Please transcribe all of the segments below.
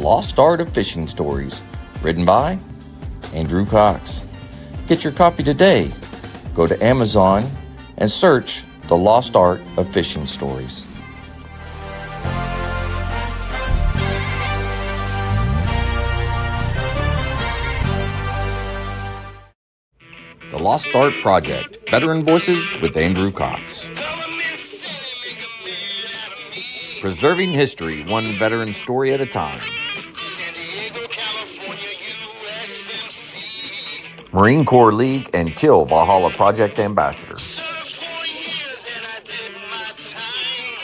Lost Art of Fishing Stories, written by Andrew Cox. Get your copy today. Go to Amazon and search The Lost Art of Fishing Stories. The Lost Art Project, Veteran Voices with Andrew Cox. Preserving history, one veteran story at a time. Marine Corps League and Till Valhalla Project Ambassador.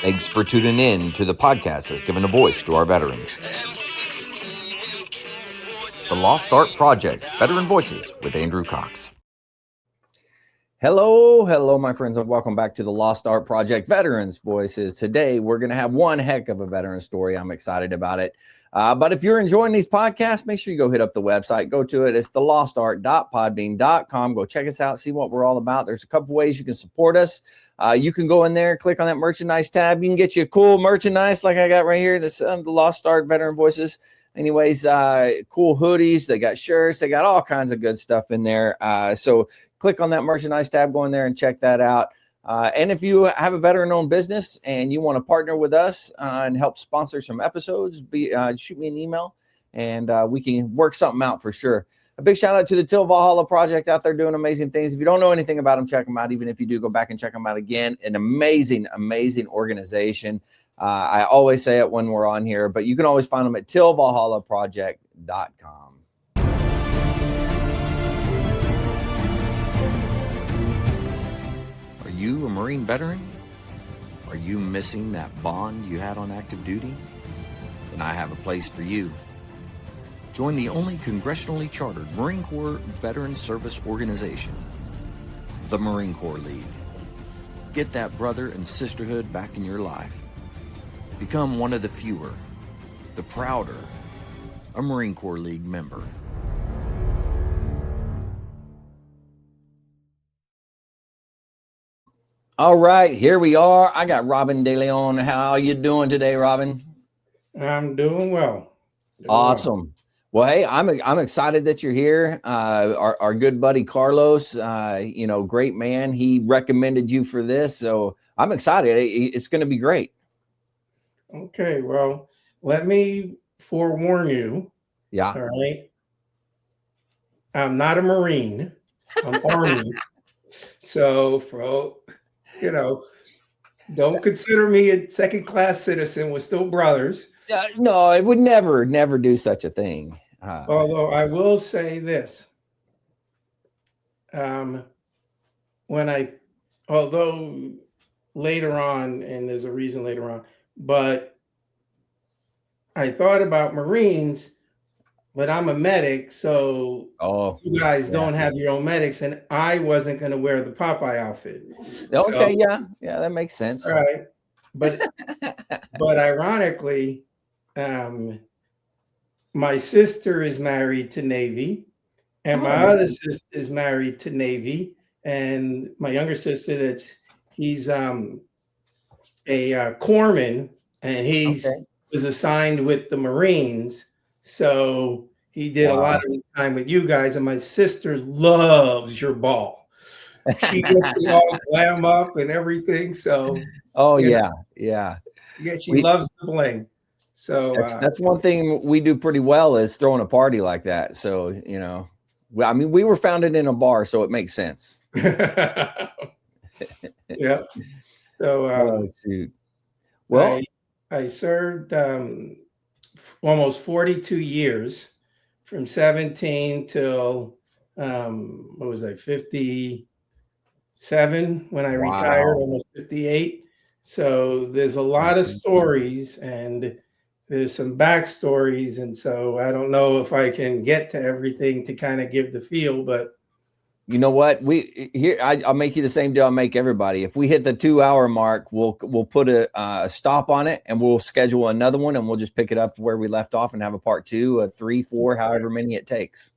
Thanks for tuning in to the podcast that's given a voice to our veterans. The Lost Art Project, Veteran Voices with Andrew Cox. Hello, my friends, and welcome back to the Lost Art Project, Veterans Voices. Today, we're going to have one heck of a veteran story. I'm excited about it. But if you're enjoying these podcasts, make sure you go hit up the website. Go to it. It's thelostart.podbean.com. Go check us out, see what we're all about. There's a couple ways you can support us. You can go in there, click on that merchandise tab. You can get you cool merchandise like I got right here. This the Lost Art Veteran Voices. Anyways, cool hoodies. They got shirts. They got all kinds of good stuff in there. So click on that merchandise tab, go in there and check that out. And if you have a veteran-owned business and you want to partner with us and help sponsor some episodes, shoot me an email and we can work something out for sure. A big shout out to the Till Valhalla Project out there doing amazing things. If you don't know anything about them, check them out. Even if you do, go back and check them out again. An amazing, amazing organization. I always say it when we're on here, but you can always find them at tillvalhallaproject.com. Are you a Marine veteran? Are you missing that bond you had on active duty? Then I have a place for you. Join the only congressionally chartered Marine Corps veteran service organization, the Marine Corps League. Get that brother and sisterhood back in your life. Become one of the fewer, the prouder, a Marine Corps League member. All right, here we are. I got Robin DeLeon. How you doing today, Robin? I'm doing well. Awesome. Well, hey, I'm excited that you're here. Our good buddy Carlos, great man. He recommended you for this, so I'm excited. It's going to be great. Okay, well, let me forewarn you. Yeah. All right. I'm not a Marine. I'm Army. So, don't consider me a second-class citizen. We're still brothers. No, I would never do such a thing. Although I will say this. Although later on, and there's a reason later on, but I thought about Marines, but I'm a medic, so you guys don't have your own medics, and I wasn't going to wear the Popeye outfit. Okay, so, yeah, that makes sense. All right, but ironically, my sister is married to Navy, and my other sister is married to Navy, and my younger sister, he's a corpsman, and he was assigned with the Marines, so he did a lot of time with you guys. And my sister loves your ball. She gets to all glam up and everything. So she loves the bling. So that's one thing we do pretty well is throwing a party like that. So we were founded in a bar, so it makes sense. Yeah. So shoot. Well, I served almost 42 years, from 17 till 57 when I retired, almost 58. So there's a lot of stories and there's some backstories, and so I don't know if I can get to everything to kind of give the feel, but you know what? I'll make you the same deal I make everybody. If we hit the 2-hour mark, we'll put a stop on it, and we'll schedule another one, and we'll just pick it up where we left off and have a part 2, a 3, 4, however many it takes.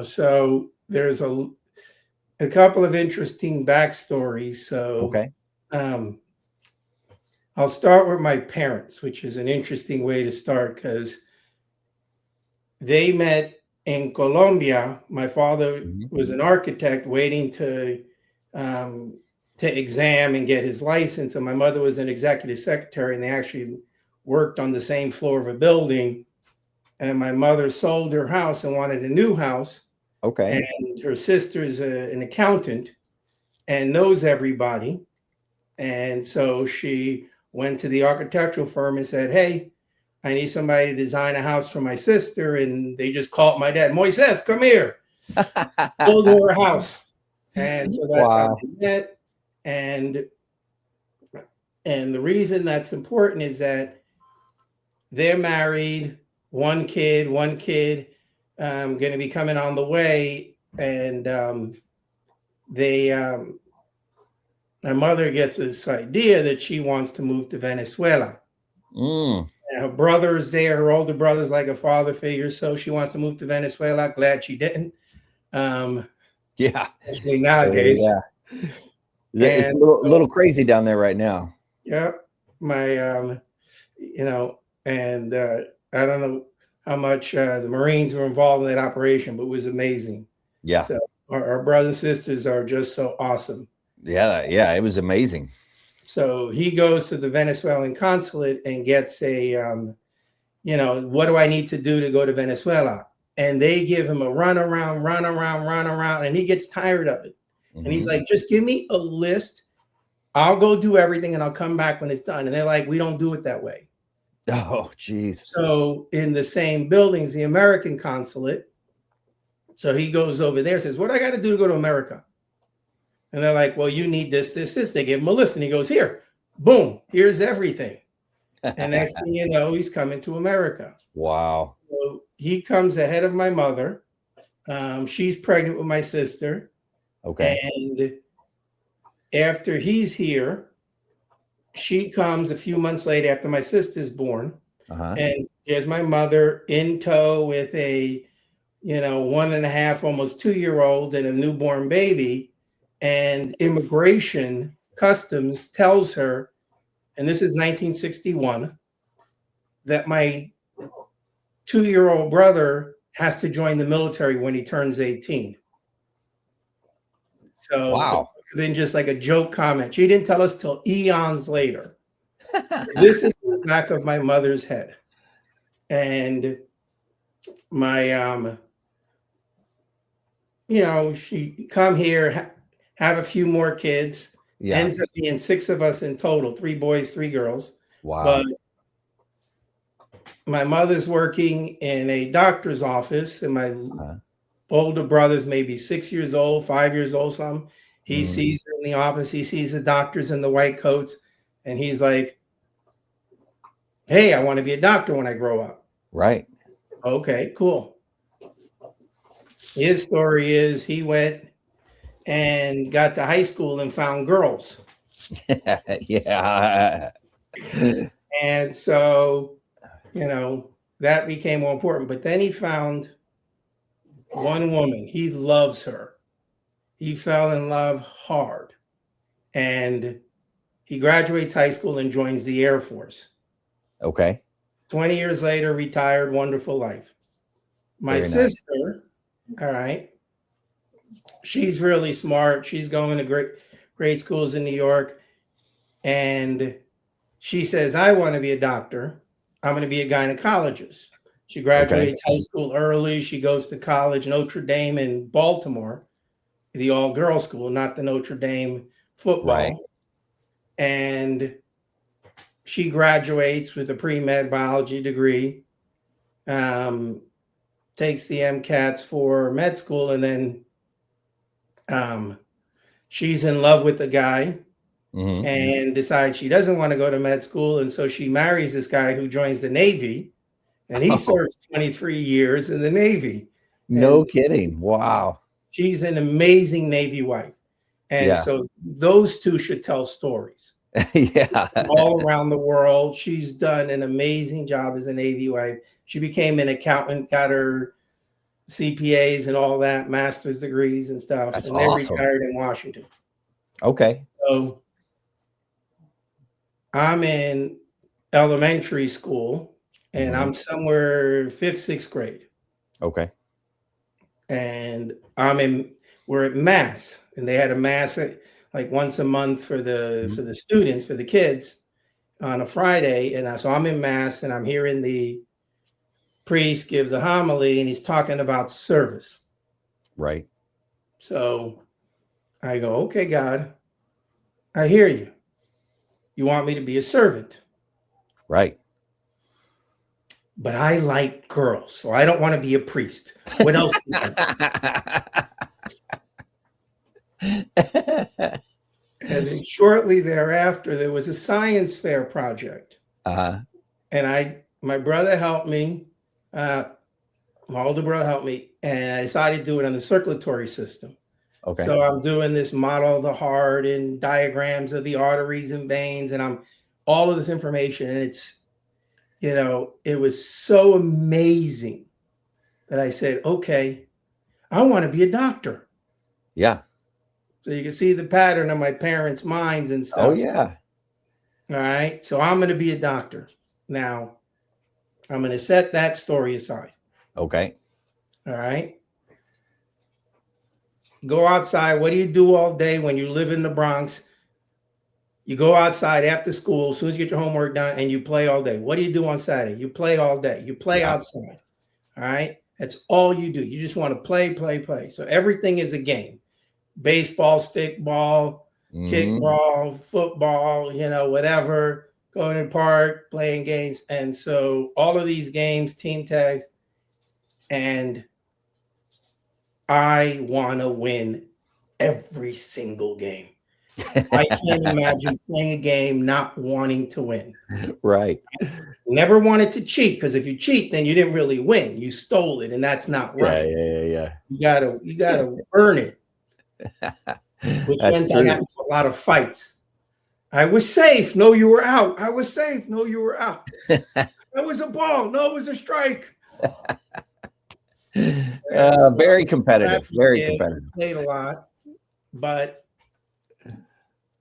So there's a couple of interesting backstories. So I'll start with my parents, which is an interesting way to start because they met in Colombia. My father Mhm. was an architect waiting to exam and get his license, and my mother was an executive secretary, and they actually worked on the same floor of a building. And my mother sold her house and wanted a new house, Okay. and her sister's an accountant and knows everybody. And so she went to the architectural firm and said, "Hey, I need somebody to design a house for my sister." And they just called my dad, "Moises, come here, build her a house." And so that's how Wow. they met. And the reason that's important is that they're married, one kid, going to be coming on the way, and they my mother gets this idea that she wants to move to Venezuela. Mm. And her brother's there, her older brother's like a father figure, so she wants to move to Venezuela. Glad she didn't, Yeah. especially nowadays. Yeah. It's And a little so, crazy down there right now. yeah, my and I don't know how much the Marines were involved in that operation, but it was amazing. Yeah. So our brothers and sisters are just so awesome. Yeah. Yeah. It was amazing. So he goes to the Venezuelan consulate and gets what do I need to do to go to Venezuela? And they give him a run around, and he gets tired of it. And he's Mhm. like, just give me a list. I'll go do everything and I'll come back when it's done. And they're like, we don't do it that way. Oh, geez. So in the same buildings, the American consulate. So he goes over there, says, what do I got to do to go to America? And they're like, well, you need this, this, this. They give him a list, and he goes, here, boom, here's everything. And next thing you know, he's coming to America. Wow. So he comes ahead of my mother. She's pregnant with my sister. Okay. And after he's here, she comes a few months later after my sister's born. Uh-huh. And there's my mother in tow with a 1.5, almost 2-year-old and a newborn baby. And immigration customs tells her, and this is 1961, that my 2-year-old brother has to join the military when he turns 18. So Wow. it's been just like a joke comment. She didn't tell us till eons later. So this is the back of my mother's head. And my she come here, have a few more kids. Yeah. Ends up being 6 of us in total, 3 boys, 3 girls. Wow. But my mother's working in a doctor's office, and my older brother's maybe 6 years old, 5 years old, something. He sees her in the office. He sees the doctors in the white coats, and he's like, hey, I want to be a doctor when I grow up. Right. Okay, cool. His story is he went and got to high school and found girls. Yeah. And so, that became more important. But then he found one woman. He loves her. He fell in love hard. And he graduates high school and joins the Air Force. Okay. 20 years later, retired, wonderful life. My Very nice. sister, all right, she's really smart. She's going to great schools in New York. And she says, I want to be a doctor. I'm going to be a gynecologist. She graduates high school early. She goes to college, Notre Dame in Baltimore, the all-girls school, not the Notre Dame football. Right. And she graduates with a pre-med biology degree, takes the MCATs for med school, and then she's in love with the guy and decides she doesn't want to go to med school. And so she marries this guy who joins the Navy, and he serves 23 years in the Navy. No kidding. Wow. She's an amazing Navy wife. And so those two should tell stories. Yeah. All around the world. She's done an amazing job as a Navy wife. She became an accountant, got her CPAs and all that, master's degrees and stuff. That's and awesome. They're retired in Washington. Okay. So I'm in elementary school, and I'm somewhere 5th, 6th grade. Okay. And we're at mass, and they had a mass like once a month for the students, for the kids on a Friday. And so I'm in mass, and I'm hearing the priest give the homily, and he's talking about service. Right. So I go, okay, God, I hear you. You want me to be a servant. Right. But I like girls, so I don't want to be a priest. What else? And then shortly thereafter, there was a science fair project. And my brother helped me. My older brother helped me, and I decided to do it on the circulatory system. Okay. So I'm doing this model of the heart and diagrams of the arteries and veins, and I'm all of this information. And it's, it was so amazing that I said, okay, I want to be a doctor. Yeah. So you can see the pattern of my parents' minds and stuff. Oh, yeah. All right. So I'm going to be a doctor. Now, I'm going to set that story aside. Okay. All right. Go outside. What do you do all day when you live in the Bronx? You go outside after school, as soon as you get your homework done, and you play all day. What do you do on Saturday? You play all day. You play outside. All right. That's all you do. You just want to play, play, play. So everything is a game. Baseball, stickball, kickball, football, whatever, going to the park, playing games. And so all of these games, team tags, and I want to win every single game. I can't imagine playing a game not wanting to win. Right. Never wanted to cheat, because if you cheat, then you didn't really win. You stole it, and that's not right. Yeah. You gotta earn it. Which meant I had a lot of fights. I was safe. No, you were out. I was safe. No, you were out. That was a ball. No, it was a strike. Very competitive. Very competitive. Played a lot, but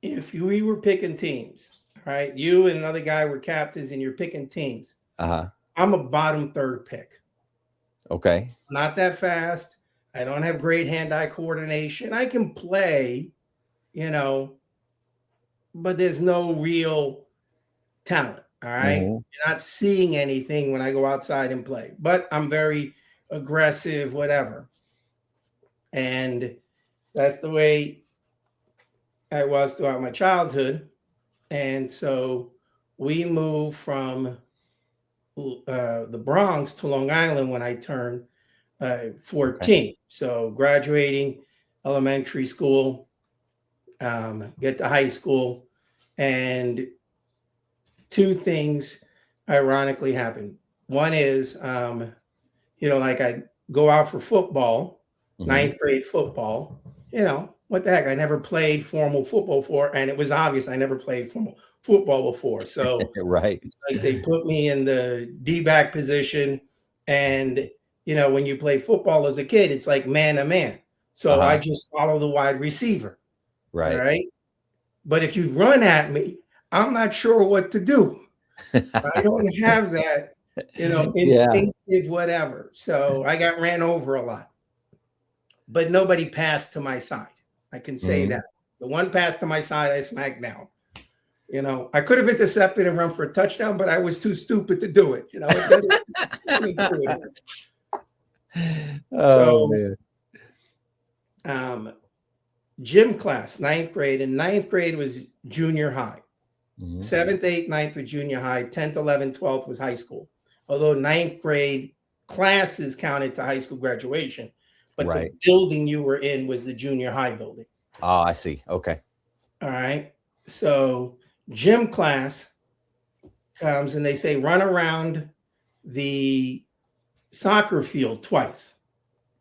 if we were picking teams, right? You and another guy were captains, and you're picking teams. I'm a bottom third pick. Okay. Not that fast. I don't have great hand-eye coordination. I can play, but there's no real talent. All right. You're not seeing anything when I go outside and play, but I'm very aggressive, whatever. And that's the way I was throughout my childhood. And so we moved from the Bronx to Long Island when I turned 14. Okay. So graduating elementary school, get to high school, and two things ironically happened. One is, like I go out for football, ninth grade football, what the heck? I never played formal football before, and it was obvious I never played formal football before. So right. It's like they put me in the D-back position, and when you play football as a kid, it's like man to man. So I just follow the wide receiver. Right. Right. But if you run at me, I'm not sure what to do. I don't have that, instinctive whatever. So I got ran over a lot. But nobody passed to my side. I can say that. The one pass to my side, I smacked down. I could have intercepted and run for a touchdown, but I was too stupid to do it. Gym class, ninth grade, and ninth grade was junior high. 7th, 8th, 9th was junior high. 10th, 11th, 12th was high school. Although ninth grade classes counted to high school graduation, but the building you were in was the junior high building. Oh, I see. Okay. All right. So gym class comes and they say run around the soccer field twice.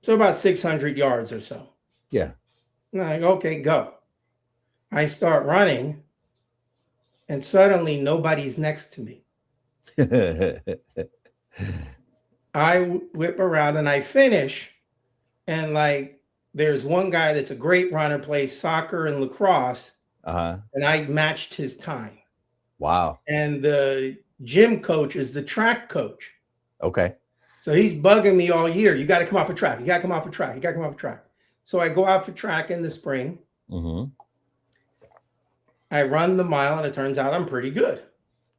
So about 600 yards or so. Yeah. And I'm like, okay, go. I start running, and suddenly nobody's next to me. I whip around and I finish, and there's one guy that's a great runner, plays soccer and lacrosse, and I matched his time. Wow. And the gym coach is the track coach. Okay. So he's bugging me all year. You got to come out for track. You got to come out for track. You got to come out for track. So I go out for track in the spring. Mm-hmm. I run the mile, and it turns out I'm pretty good.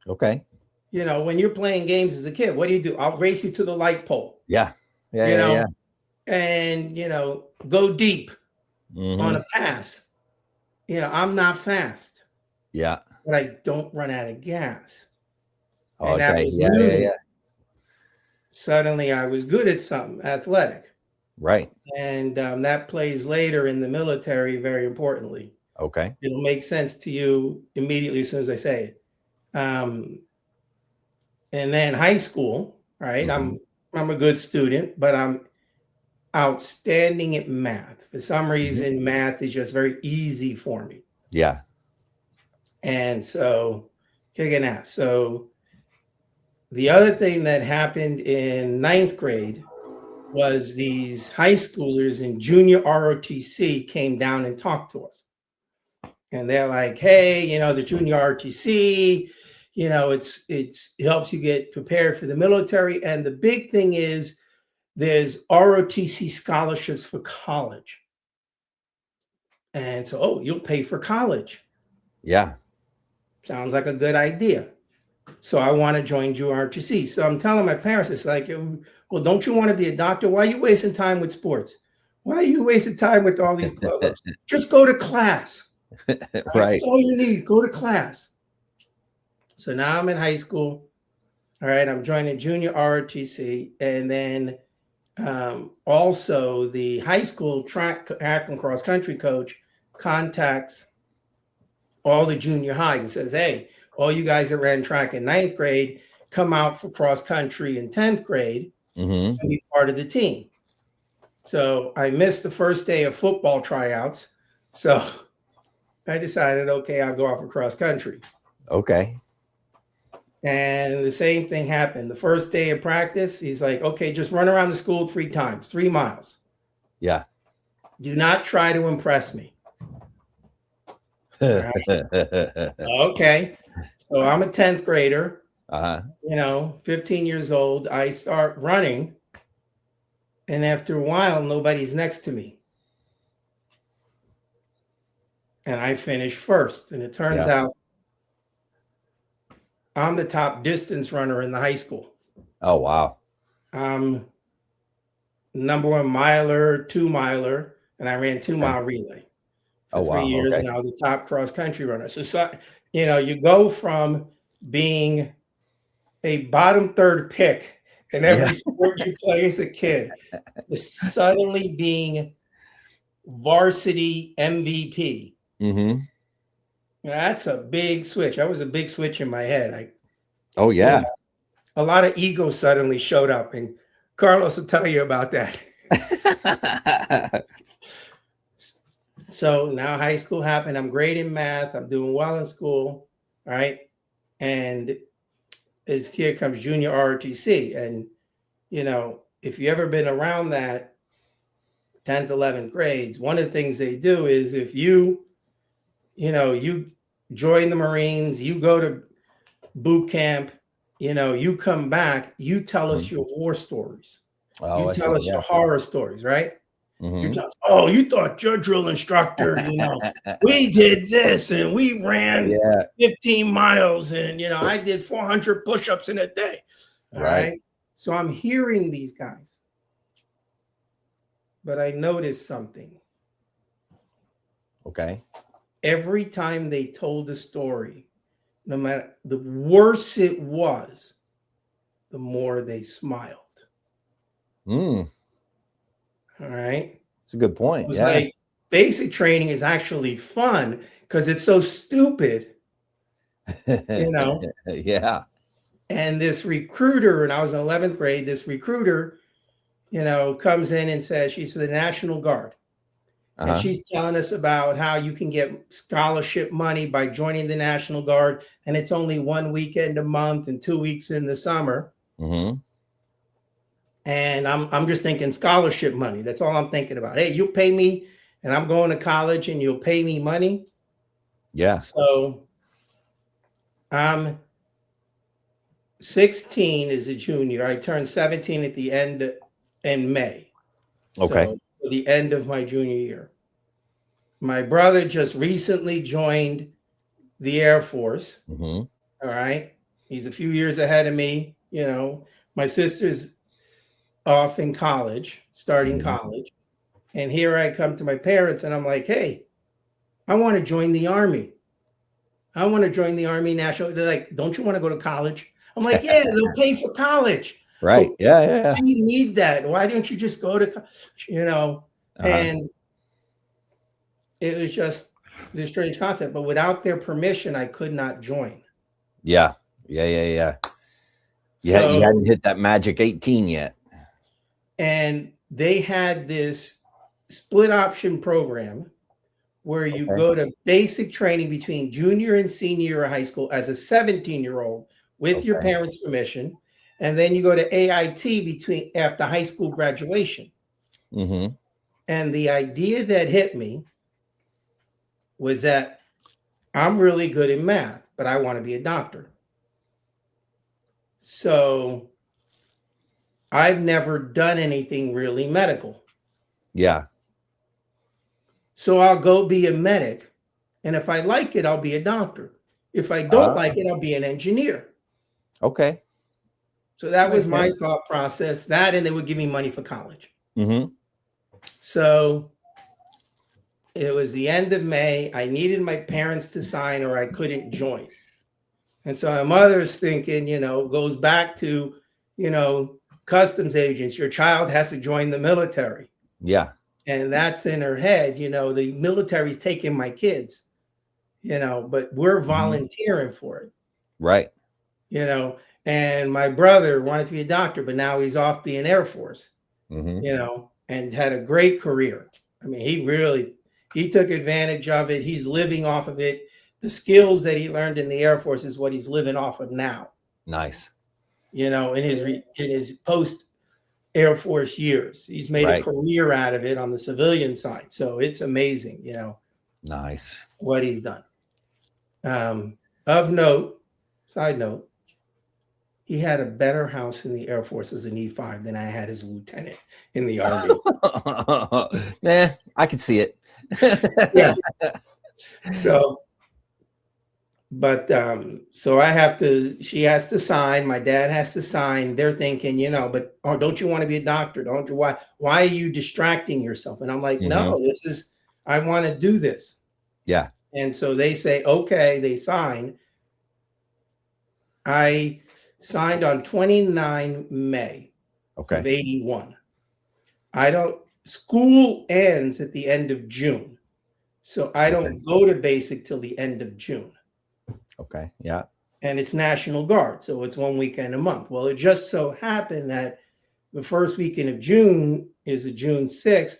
Okay. You know, when you're playing games as a kid, what do? I'll race you to the light pole. Yeah. Yeah. And, you know, go deep on a pass. You know, I'm not fast. Yeah. But I don't run out of gas. Okay. And that was new. Suddenly I was good at something, athletic. Right. And that plays later in the military, very importantly. Okay. It'll make sense to you immediately as soon as I say it. And then high school, right? I'm a good student, but I'm outstanding at math. For some reason, math is just very easy for me. Yeah. And so kicking ass. So the other thing that happened in 9th grade was these high schoolers in junior ROTC came down and talked to us. And they're like, hey, you know, the junior ROTC, you know, it helps you get prepared for the military. And the big thing is there's ROTC scholarships for college. And so, oh, you'll pay for college. Yeah. Sounds like a good idea. So I want to join junior ROTC. So I'm telling my parents, it's like, well, don't you want to be a doctor? Why are you wasting time with sports? Why are you wasting time with all these clubs? Just go to class. Right. That's all you need. Go to class. So now I'm in high school. All right. I'm joining junior ROTC. And then also the high school track and cross country coach contacts all the junior highs and says, hey, all you guys that ran track in 9th grade, come out for cross country in 10th grade and be part of the team. So I missed the first day of football tryouts. So I decided, okay, I'll go out for cross country. Okay. And the same thing happened. The first day of practice, he's like, okay, just run around the school 3 times, 3 miles. Yeah. Do not try to impress me. Right. Okay. So I'm a 10th grader, you know, 15 years old. I start running. And after a while, nobody's next to me. And I finish first. And it turns out I'm the top distance runner in the high school. Oh, wow. I'm number 1 miler, 2 miler, and I ran 2-mile relay for 3 years. And I was a top cross country runner. So, you know, you go from being a bottom 3rd pick in every sport you play as a kid to suddenly being varsity MVP. That's a big switch. That was a big switch in my head. Oh, yeah. You know, a lot of ego suddenly showed up, and Carlos will tell you about that. So now high school happened. I'm great in math. I'm doing well in school. All right. And here comes junior ROTC. And, you know, if you ever been around that 10th, 11th grades, one of the things they do is if you join the Marines, you go to boot camp, you know, you come back, you tell us your war stories. You tell us your horror stories, right? You tell us, oh, you thought your drill instructor, you know, we did this and we ran 15 miles and, you know, I did 400 push-ups in a day. All right. So I'm hearing these guys, but I noticed something. Okay. Every time they told the story, no matter the worse it was, the more they smiled. All right. That's a good point. It's like basic training is actually fun because it's so stupid, you know? Yeah. And this recruiter, and I was in 11th grade, this recruiter, you know, comes in and says she's for the National Guard. And she's telling us about how you can get scholarship money by joining the National Guard. And it's only 1 weekend a month and 2 weeks in the summer. And I'm just thinking scholarship money. That's all I'm thinking about. Hey, you pay me and I'm going to college and you'll pay me money. Yeah. So I'm 16 is a junior. I turned 17 at the end in May. Okay. So the end of my junior year. My brother just recently joined the Air Force. Mm-hmm. All right. He's a few years ahead of me. You know, my sister's off in college, starting college. And here I come to my parents and I'm like, hey, I want to join the Army. I want to join the Army National. They're like, don't you want to go to college? I'm like, yeah, they'll pay for college. Right. But Yeah. why do you need that? Why don't you just go to college? You know, and it was just this strange concept. But without their permission, I could not join. Yeah. You hadn't hit that magic 18 yet. And they had this split option program where you go to basic training between junior and senior year of high school as a 17-year-old with your parents' permission. And then you go to AIT after high school graduation. Mm-hmm. And the idea that hit me was that I'm really good in math, but I want to be a doctor. So I've never done anything really medical. Yeah. So I'll go be a medic. And if I like it, I'll be a doctor. If I don't like it, I'll be an engineer. Okay. So that was my thought process. That, and they would give me money for college. Mm-hmm. So it was the end of May. I needed my parents to sign or I couldn't join. And so my mother's thinking, goes back to, customs agents. Your child has to join the military. Yeah. And that's in her head, the military's taking my kids, but we're volunteering for it. Right. And my brother wanted to be a doctor, but now he's off being Air Force, and had a great career. I mean, he took advantage of it. He's living off of it. The skills that he learned in the Air Force is what he's living off of now. Nice. In his post Air Force years, he's made a career out of it on the civilian side. So it's amazing, nice what he's done. Of note, side note, he had a better house in the Air Force as an E5 than I had as a lieutenant in the Army. I could see it. Yeah. So she has to sign. My dad has to sign. They're thinking, but don't you want to be a doctor? Don't you? Why are you distracting yourself? And I'm like, no, I want to do this. Yeah. And so they say, okay, they sign. I signed on 29 May of 81. School ends at the end of June. So I don't go to basic till the end of June. Okay. Yeah. And it's National Guard. So it's 1 weekend a month. Well, it just so happened that the first weekend of June is June 6th.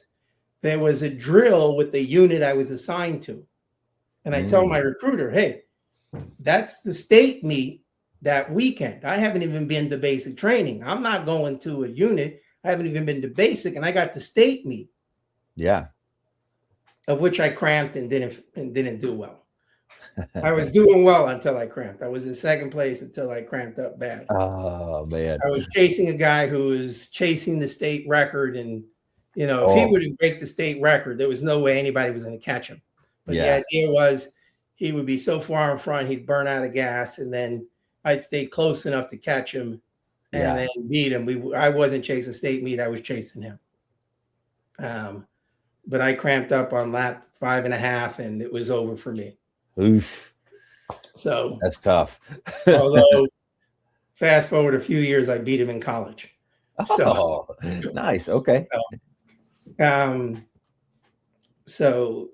There was a drill with the unit I was assigned to. And I tell my recruiter, hey, that's the state meet that weekend. I haven't even been to basic training. I'm not going to a unit. I haven't even been to basic. And I got the state meet. Yeah. Of which I cramped and didn't do well. I was doing well until I cramped. I was in second place until I cramped up bad. Oh, man. I was chasing a guy who was chasing the state record. And, if he would break the state record, there was no way anybody was going to catch him. But the idea was he would be so far in front, he'd burn out of gas. And then I'd stay close enough to catch him and then beat him. I wasn't chasing state meet. I was chasing him. But I cramped up on lap 5.5 and it was over for me. Oof. So that's tough. Although fast forward a few years, I beat him in college. So nice. Okay. So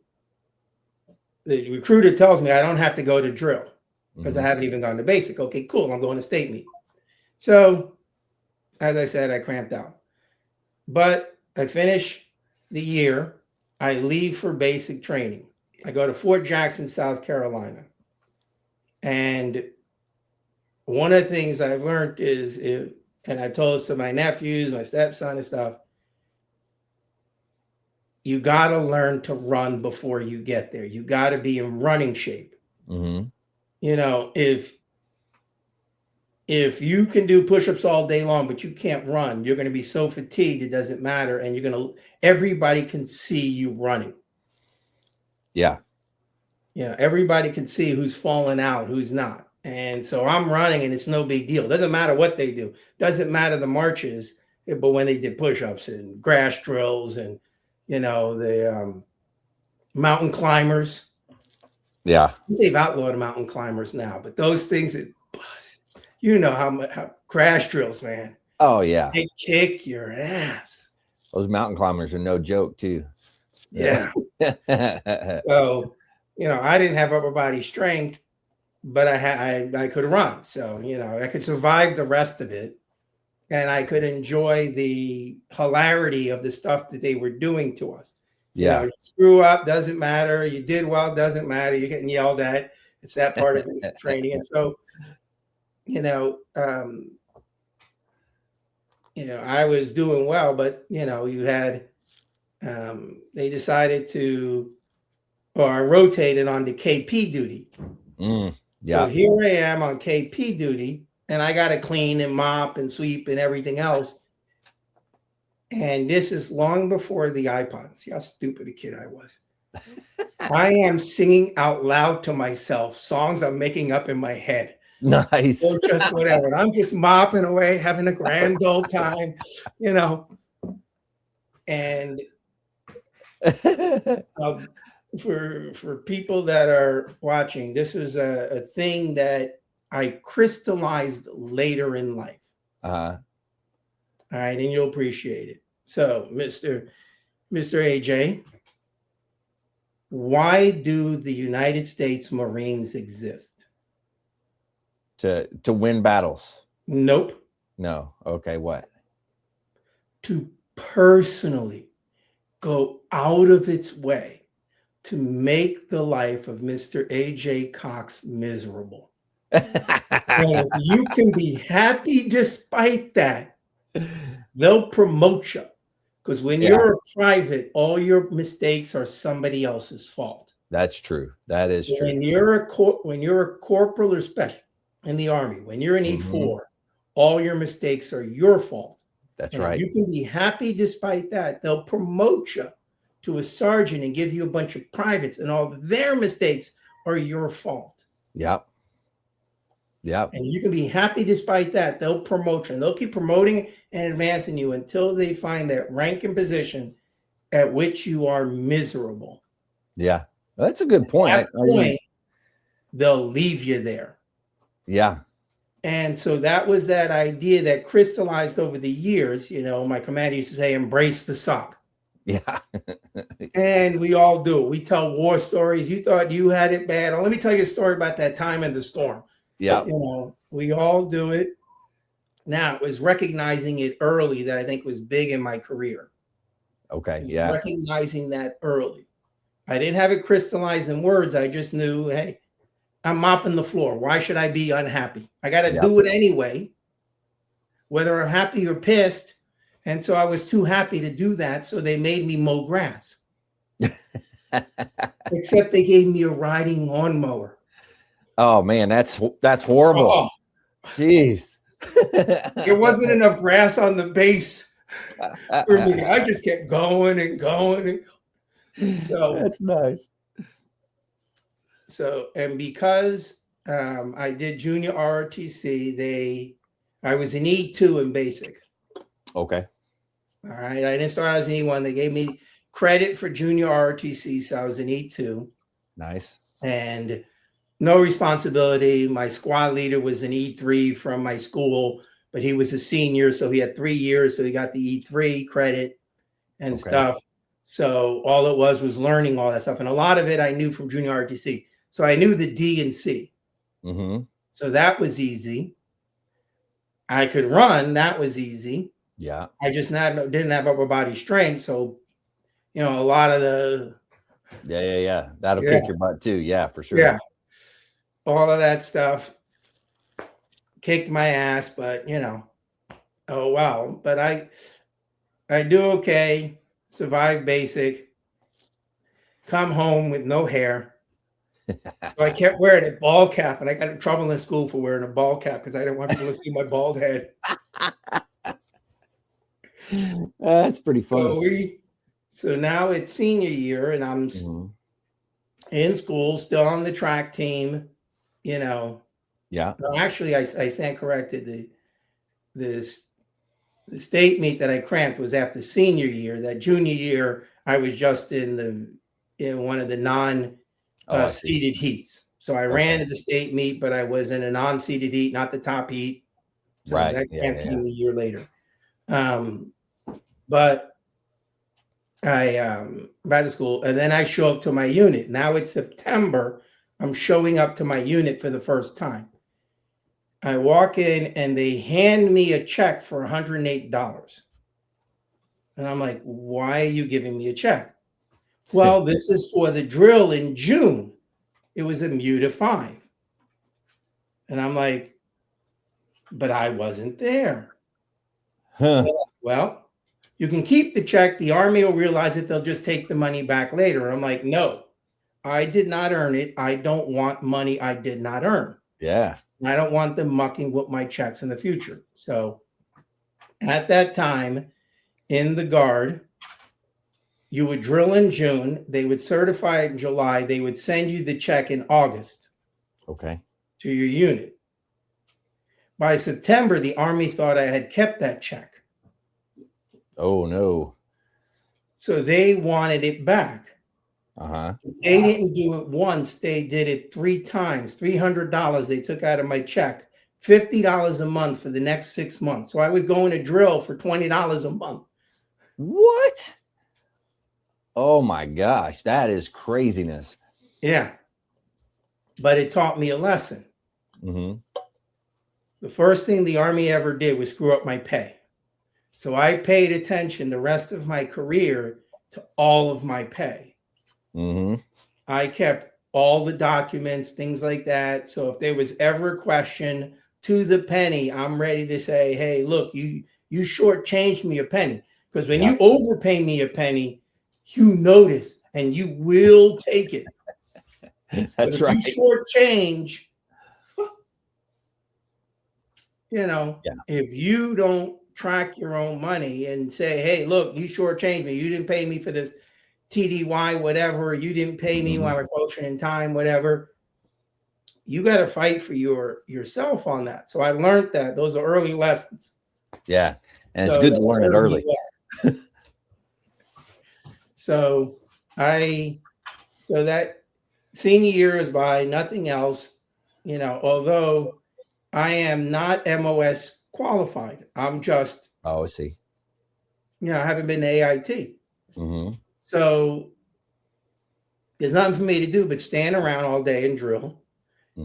the recruiter tells me I don't have to go to drill because I haven't even gone to basic. Okay, cool. I'm going to state meet. So as I said, I cramped out, but I finish the year. I leave for basic training. I go to Fort Jackson, South Carolina. And one of the things I've learned is, and I told this to my nephews, my stepson and stuff, you got to learn to run before you get there. You got to be in running shape. If if you can do push-ups all day long, but you can't run, you're going to be so fatigued, it doesn't matter. And everybody can see you running. Yeah. Yeah. Everybody can see who's falling out, who's not. And so I'm running and it's no big deal. Doesn't matter what they do. Doesn't matter the marches, but when they did push-ups and grass drills and, the mountain climbers. Yeah. They've outlawed mountain climbers now, but those things that how crash drills, man. Oh yeah. They kick your ass. Those mountain climbers are no joke too. Yeah. So, I didn't have upper body strength, but I could run. So, I could survive the rest of it. And I could enjoy the hilarity of the stuff that they were doing to us. Yeah. Screw up, doesn't matter. You did well, doesn't matter. You're getting yelled at. It's that part of the training. And so, I was doing well, but you had they decided I rotated onto KP duty. Yeah. So here I am on KP duty, and I got to clean and mop and sweep and everything else. And this is long before the iPod. See how stupid a kid I was. I am singing out loud to myself songs I'm making up in my head. Nice. Or just whatever. And I'm just mopping away, having a grand old time, And for people that are watching, this was a thing that I crystallized later in life. All right, and you'll appreciate it. So, Mr. AJ, why do the United States Marines exist? To win battles? Nope. No. Okay, what? To personally go out of its way to make the life of Mr. AJ Cox miserable. And if you can be happy despite that, they'll promote you. Because when you're a private, all your mistakes are somebody else's fault. That's true. That is true. When you're a corporal or special in the Army, when you're an E4, all your mistakes are your fault. That's right. You can be happy despite that. They'll promote you to a sergeant and give you a bunch of privates, and all their mistakes are your fault. Yep. And you can be happy despite that. They'll promote you, and they'll keep promoting and advancing you until they find that rank and position at which you are miserable. Yeah. Well, that's a good point. At that point, they'll leave you there. Yeah. And so that was that idea that crystallized over the years. My commander used to say, embrace the suck. Yeah. And we all do it. We tell war stories. You thought you had it bad. Let me tell you a story about that time in the storm. Yeah. We all do it. Now, it was recognizing it early that I think was big in my career. Okay. Yeah. Recognizing that early. I didn't have it crystallized in words. I just knew, hey, I'm mopping the floor. Why should I be unhappy? I got to do it anyway, whether I'm happy or pissed. And so I was too happy to do that. So they made me mow grass. Except they gave me a riding lawnmower. Oh man, that's horrible. Oh. Jeez. There wasn't enough grass on the base for me. I just kept going and going and going. So that's nice. So, and because I did junior ROTC, I was an E2 in basic. Okay. All right. I didn't start as an E1. They gave me credit for junior ROTC, so I was an E2. Nice. And no responsibility. My squad leader was an E3 from my school, but he was a senior, so he had 3 years, so he got the E3 credit and stuff. So all it was learning all that stuff. And a lot of it I knew from junior ROTC. So I knew the D and C. So that was easy. I could run. That was easy. Yeah. I just didn't have upper body strength. So, a lot of the. Yeah. That'll kick your butt too. Yeah, for sure. Yeah. All of that stuff kicked my ass, but, oh, well. But I do okay. Survive basic. Come home with no hair. So I kept wearing a ball cap, and I got in trouble in school for wearing a ball cap because I didn't want people to see my bald head. That's pretty funny. So now it's senior year, and I'm in school, still on the track team. Yeah. No, actually, I stand corrected. The state meet that I cramped was after senior year. That junior year, I was just in one of the non-seeded heats. So I ran to the state meet, but I was in a non-seeded heat, not the top heat. So that came a year later. But I by the school, and then I show up to my unit. Now it's September. I'm showing up to my unit for the first time. I walk in and they hand me a check for $108. And I'm like, why are you giving me a check? Well, this is for the drill in June. It was a mu to 5. And I'm like, but I wasn't there. Huh. Well, you can keep the check. The Army will realize it. They'll just take the money back later. And I'm like, no, I did not earn it. I don't want money I did not earn. Yeah. I don't want them mucking with my checks in the future. So at that time in the Guard, you would drill in June. They would certify it in July. They would send you the check in August. Okay. To your unit. By September, the Army thought I had kept that check. Oh, no. So they wanted it back. They didn't do it once. They did it 3 times. $300 they took out of my check. $50 a month for the next 6 months. So I was going to drill for $20 a month. What? Oh my gosh, that is craziness. Yeah. But it taught me a lesson. The first thing the Army ever did was screw up my pay. So I paid attention the rest of my career to all of my pay. I kept all the documents, things like that. So if there was ever a question to the penny, I'm ready to say, hey, look, you shortchanged me a penny. Because when you overpay me a penny, you notice and you will take it. That's right. You shortchange, if you don't track your own money and say, hey, look, you shortchanged me. You didn't pay me for this TDY, whatever. You didn't pay me while I was motion in time, whatever. You got to fight for yourself on that. So I learned that. Those are early lessons. Yeah. And it's good to learn it early. So that senior year is by, nothing else, although I am not MOS qualified. I'm just, I see. I haven't been to AIT. So there's nothing for me to do but stand around all day and drill.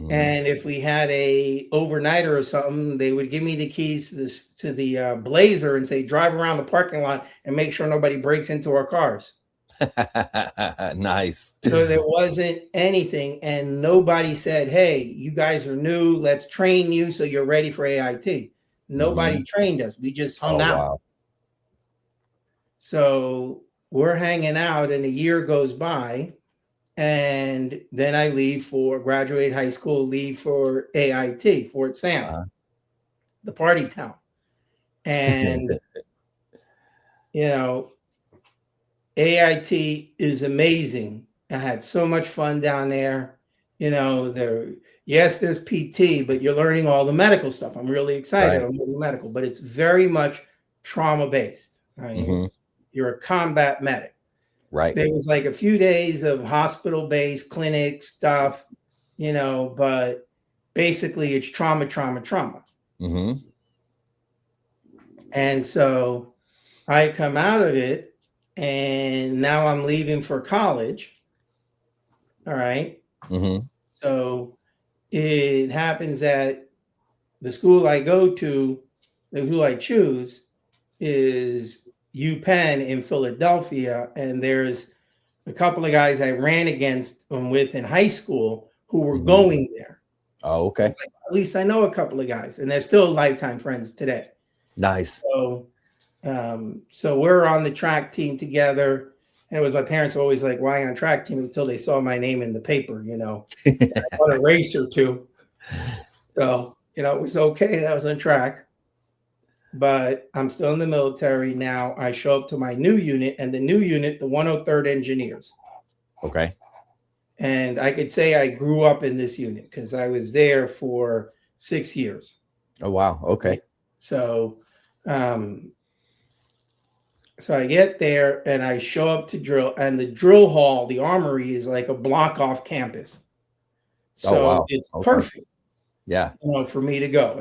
And if we had a overnighter or something, they would give me the keys to the Blazer and say, drive around the parking lot and make sure nobody breaks into our cars. Nice. So there wasn't anything, and nobody said, hey, you guys are new, let's train you so you're ready for AIT. Nobody trained us. We just hung out. Wow. So we're hanging out, and a year goes by, and then I graduate high school, leave for AIT, Fort Sam, the party town. And, AIT is amazing. I had so much fun down there. There's PT, but you're learning all the medical stuff. I'm really excited. I'm learning medical, but it's very much trauma-based. Right? You're a combat medic. Right. There was like a few days of hospital-based clinic stuff, but basically it's trauma. And so I come out of it, and now I'm leaving for college. All right. So it happens that the school I go to, who I choose, is UPenn in Philadelphia. And there's a couple of guys I ran against with in high school who were going there. Oh, okay. Like, at least I know a couple of guys, and they're still lifetime friends today. Nice. So we're on the track team together, And it was my parents always like, why on track team, until they saw my name in the paper, you know, on a race or two. So, you know, it was okay that I was on track. But I'm still in the military now. I show up to my new unit, and the new unit, the 103rd Engineers. Okay. And I could say I grew up in this unit because I was there for 6 years. Oh, wow. Okay. So, so I get there and I show up to drill, and the drill hall, the armory, is like a block off campus. So wow. it's Okay. perfect, Yeah. you know, for me to go.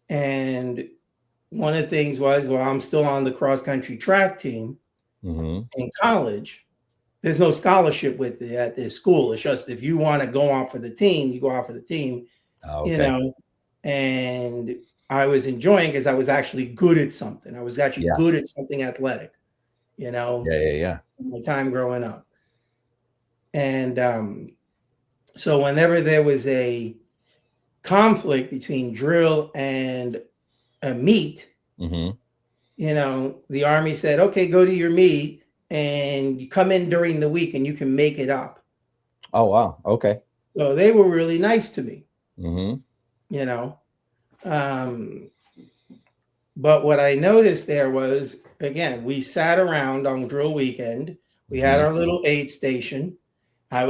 And one of the things was, well, I'm still on the cross country track team in college. There's no scholarship with it at this school. It's just if you want to go off for the team, you go off for the team, you know. And I was enjoying because I was actually good at something. I was actually good at something athletic, you know. Yeah. My time growing up. And so whenever there was a conflict between drill and a meet, you know, the Army said, okay, go to your meet and you come in during the week and you can make it up. Oh, wow. Okay. So they were really nice to me, you know. But what I noticed there was, again, we sat around on drill weekend. We had our little aid station. I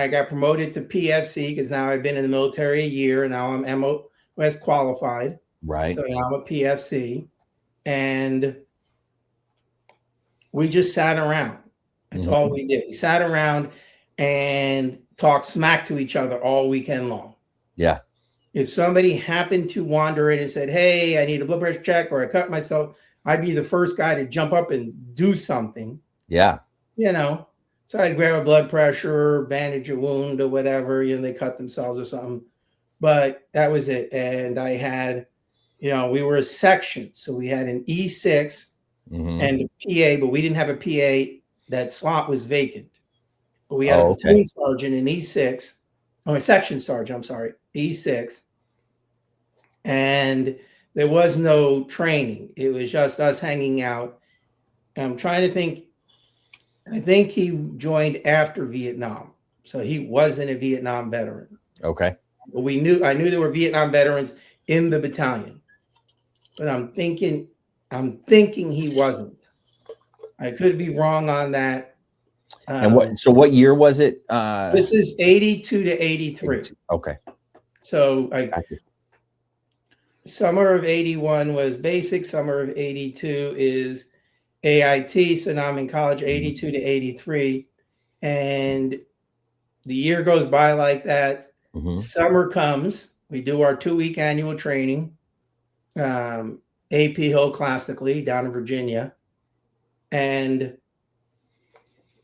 got promoted to PFC because now I've been in the military a year and now I'm MOS qualified. Right. So now I'm a PFC. And we just sat around. That's all we did. We sat around and talked smack to each other all weekend long. Yeah. If somebody happened to wander in and said, hey, I need a blood pressure check or I cut myself, I'd be the first guy to jump up and do something. Yeah. You know, so I'd grab a blood pressure, bandage a wound or whatever, you know, they cut themselves or something. But that was it. And I had, you know, we were a section. So we had an E6 and a PA, but we didn't have a PA. That slot was vacant. But we had a platoon sergeant in E6, or a section sergeant, I'm sorry, E6. And there was no training. It was just us hanging out. And I'm trying to think. I think he joined after Vietnam. So he wasn't a Vietnam veteran. Okay. But I knew there were Vietnam veterans in the battalion. But I'm thinking he wasn't. I could be wrong on that. And what year was it? This is 82 to 83. 82. Okay. So summer of 81 was basic. Summer of 82 is AIT. So now I'm in college, 82 to 83. And the year goes by like that. Summer comes. We do our 2-week annual training. AP Hill classically down in Virginia. And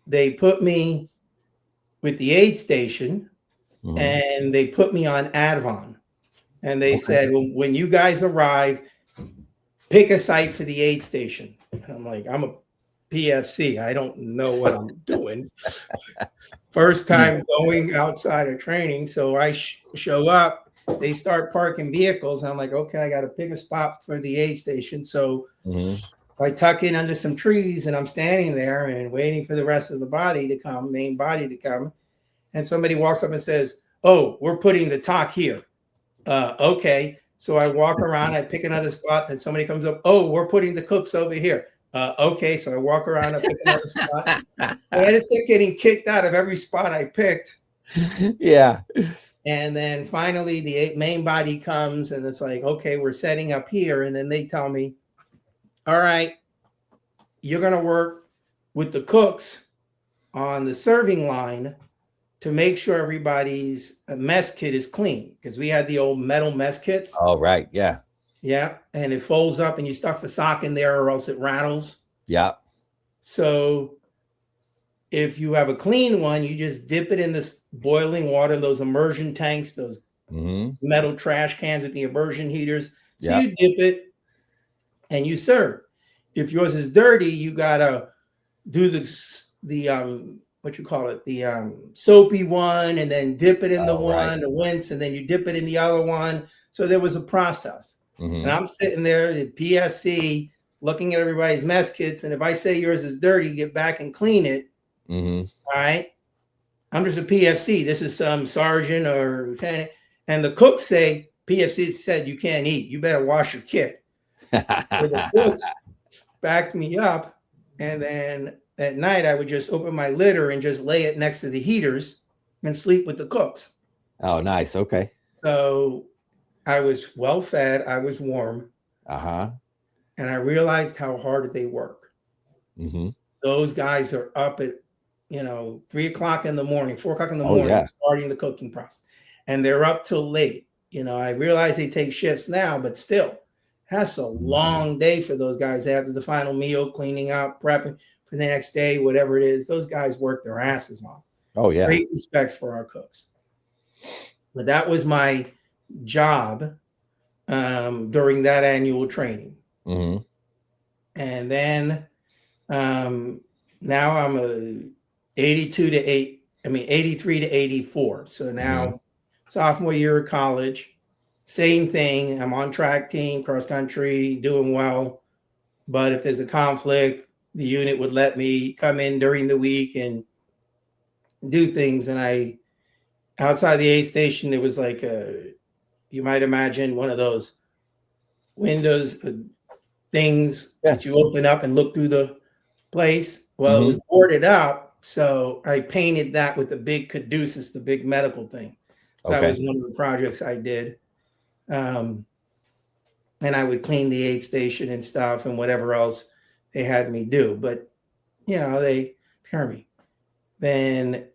they put me with the aid station and they put me on Advon. And they said, well, when you guys arrive, pick a site for the aid station. And I'm like, I'm a PFC. I don't know what I'm doing. First time going outside of training. So I show up, they start parking vehicles. And I'm like, okay, I got to pick a spot for the aid station. So I tuck in under some trees and I'm standing there and waiting for the rest of the body to come, main body to come. And somebody walks up and says, oh, we're putting the talk here. Okay. So I walk around, I pick another spot. Then somebody comes up. Oh, we're putting the cooks over here. Okay. So I walk around, I pick another spot. And I just kept getting kicked out of every spot I picked. Yeah. And then finally the main body comes and it's like, okay, we're setting up here. And then they tell me, all right, you're going to work with the cooks on the serving line to make sure everybody's mess kit is clean. Because we had the old metal mess kits. Oh, right. Yeah. Yeah. And it folds up and you stuff a sock in there or else it rattles. Yeah. So if you have a clean one, you just dip it in this boiling water, those immersion tanks, those metal trash cans with the immersion heaters. So you dip it and you serve. If yours is dirty, you gotta do the what you call it, the soapy one, and then dip it in the one, the rinse, and then you dip it in the other one. So there was a process. And I'm sitting there at PSC looking at everybody's mess kits. And if I say yours is dirty, get back and clean it. All right. I'm just a PFC. This is some sergeant or lieutenant. And the cooks say, PFC said you can't eat. You better wash your kit. So the cooks backed me up. And then at night, I would just open my litter and just lay it next to the heaters and sleep with the cooks. Oh, nice. Okay. So I was well fed. I was warm. Uh-huh. And I realized how hard they work. Those guys are up at, 3 o'clock in the morning, 4 o'clock in the morning, starting the cooking process. And they're up till late. I realize they take shifts now, but still, that's a long day for those guys after the final meal, cleaning up, prepping for the next day, whatever it is. Those guys work their asses off. Oh, yeah. Great respect for our cooks. But that was my job during that annual training. And then now I'm 83 to 84. So now sophomore year of college, same thing. I'm on track team, cross country, doing well. But if there's a conflict, the unit would let me come in during the week and do things. And outside the aid station, there was like you might imagine one of those windows things that you open up and look through the place. Well, it was boarded up, so I painted that with the big caduceus, the big medical thing. So that was one of the projects I did. And I would clean the aid station and stuff and whatever else they had me do. But, they hire me. Then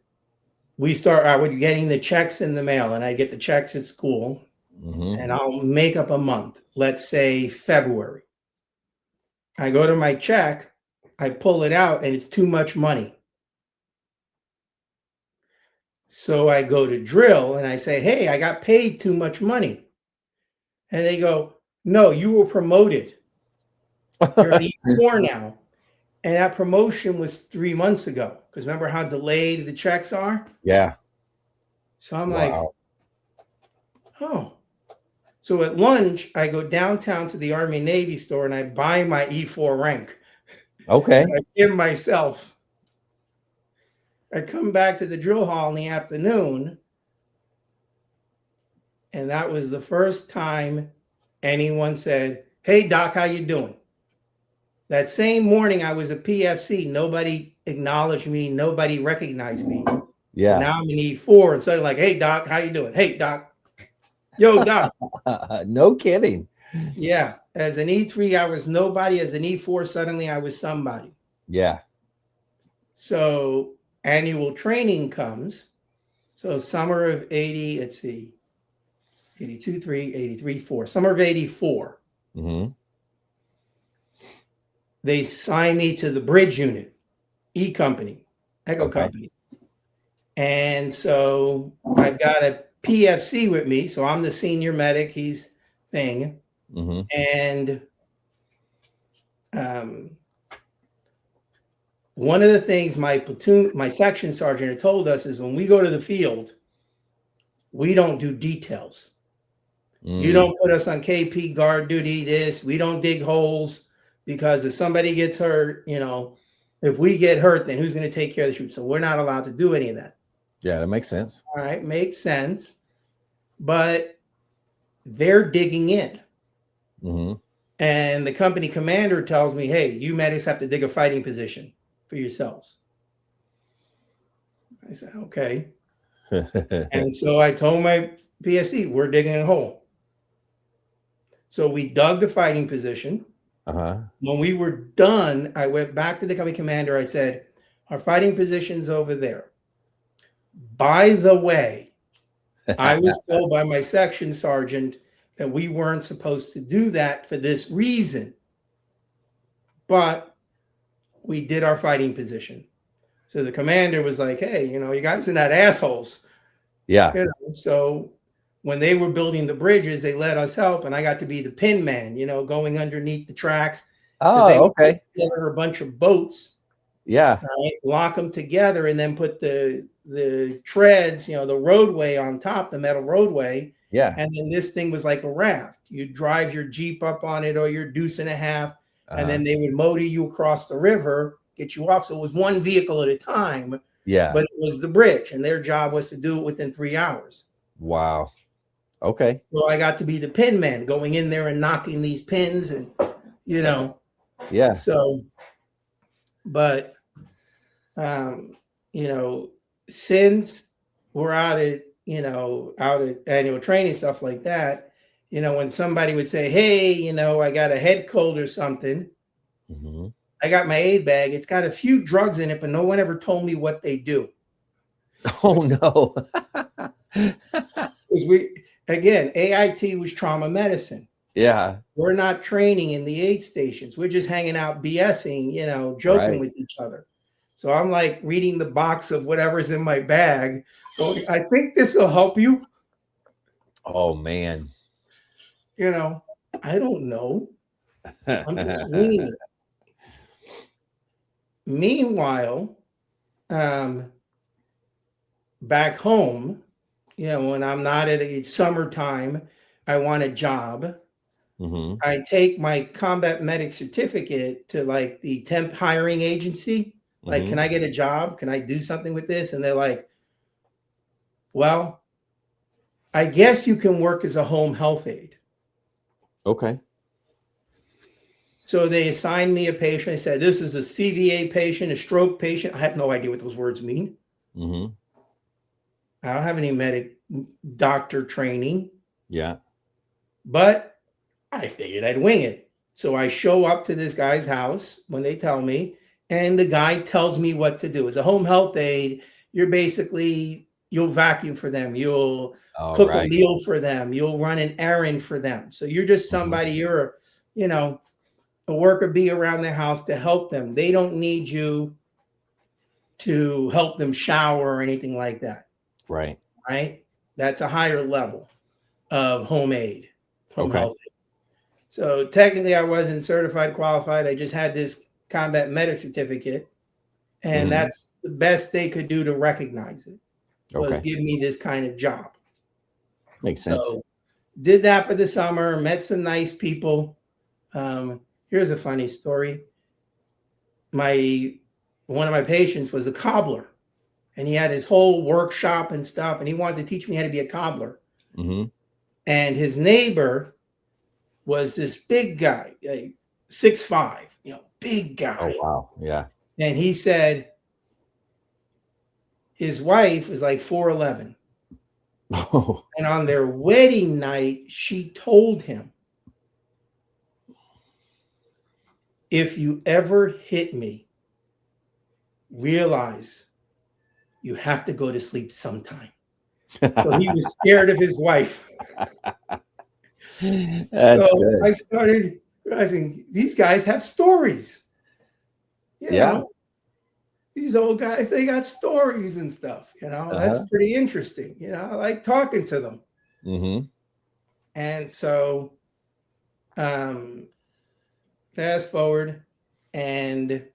I would getting the checks in the mail, and I get the checks at school, and I'll make up a month, let's say February. I go to my check, I pull it out, and it's too much money. So I go to drill and I say, hey, I got paid too much money. And they go, no, you were promoted. You're an E4 now. And that promotion was 3 months ago. Because remember how delayed the checks are? Yeah. So I'm like, oh. So at lunch, I go downtown to the Army Navy store and I buy my E4 rank. Okay. I give myself. I come back to the drill hall in the afternoon. And that was the first time anyone said, hey, Doc, how you doing? That same morning, I was a PFC. Nobody acknowledged me. Nobody recognized me. Yeah. Now I'm an E4. And suddenly like, hey, Doc, how you doing? Hey, Doc. Yo, Doc. No kidding. Yeah. As an E3, I was nobody. As an E4, suddenly I was somebody. Yeah. So annual training comes. So summer of 80, let's see, 82, 3, 83, 4. Summer of 84. They signed me to the bridge unit, E company, Echo company. And so I've got a PFC with me. So I'm the senior medic, he's thing. And one of the things my section sergeant had told us is when we go to the field, we don't do details. You don't put us on KP guard duty, we don't dig holes. Because if somebody gets hurt, if we get hurt, then who's going to take care of the shoot? So we're not allowed to do any of that. Yeah, that makes sense. All right, makes sense. But they're digging in. And the company commander tells me, hey, you medics have to dig a fighting position for yourselves. I said, okay. And so I told my PSC, we're digging a hole. So we dug the fighting position. When we were done, I went back to the company commander. I said, our fighting position's over there. By the way, I was told by my section sergeant that we weren't supposed to do that for this reason. But we did our fighting position. So the commander was like, hey, you guys are not assholes. Yeah. So when they were building the bridges, they let us help, and I got to be the pin man, going underneath the tracks. Oh, okay. Together a bunch of boats. Yeah. Right, lock them together, and then put the treads, the roadway on top, the metal roadway. Yeah. And then this thing was like a raft. You drive your Jeep up on it or your deuce and a half, and then they would motor you across the river, get you off. So it was one vehicle at a time. Yeah. But it was the bridge, and their job was to do it within 3 hours. Wow. Okay. So I got to be the pin man, going in there and knocking these pins, and Yeah. So, but since we're out at annual training, stuff like that, when somebody would say, hey, I got a head cold or something, I got my aid bag. It's got a few drugs in it, but no one ever told me what they do. Oh, no. Again, AIT was trauma medicine. Yeah. We're not training in the aid stations. We're just hanging out, BSing, joking with each other. So I'm like reading the box of whatever's in my bag, going, I think this will help you. Oh, man. I don't know. I'm just reading it. Meanwhile, back home, when I'm not it's summertime, I want a job. I take my combat medic certificate to like the temp hiring agency. Like, can I get a job? Can I do something with this? And they're like, well, I guess you can work as a home health aide. Okay. So they assigned me a patient. They said, this is a CVA patient, a stroke patient. I have no idea what those words mean. I don't have any medic doctor training. Yeah. But I figured I'd wing it. So I show up to this guy's house when they tell me, and the guy tells me what to do. As a home health aide, you'll vacuum for them. You'll cook a meal for them. You'll run an errand for them. So you're just somebody, you're, a worker bee around their house to help them. They don't need you to help them shower or anything like that. Right. That's a higher level of home aid. Home health aid. So technically I wasn't certified, qualified. I just had this combat medic certificate. And that's the best they could do to recognize it. Was give me this kind of job. Makes sense. So did that for the summer, met some nice people. Here's a funny story. One of my patients was a cobbler, and he had his whole workshop and stuff, and he wanted to teach me how to be a cobbler. And his neighbor was this big guy, 6'5", big guy. Oh, wow. Yeah. And he said his wife was like 4'11". Oh. And on their wedding night, she told him, if you ever hit me, realize you have to go to sleep sometime. So he was scared of his wife. That's good. I started realizing these guys have stories. You know, these old guys, they got stories and stuff. That's pretty interesting. I like talking to them. And so fast forward, and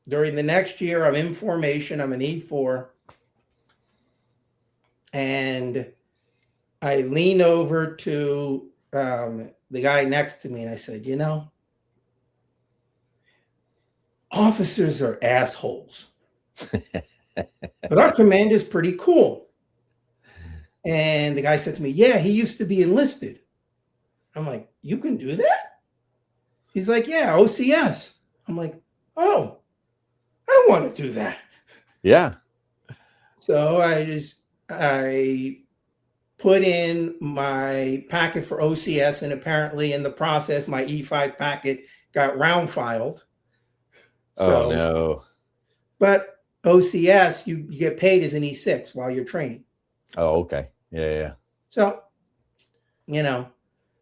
during the next year, I'm in formation. I'm an E4. And I lean over to the guy next to me, and I said, officers are assholes. But our command is pretty cool. And the guy said to me, yeah, he used to be enlisted. I'm like, you can do that? He's like, yeah, OCS. I'm like, oh, I want to do that. Yeah. So I put in my packet for OCS, and apparently in the process, my E5 packet got round filed. So, oh, no. But OCS, you get paid as an E6 while you're training. Oh, okay. Yeah. So,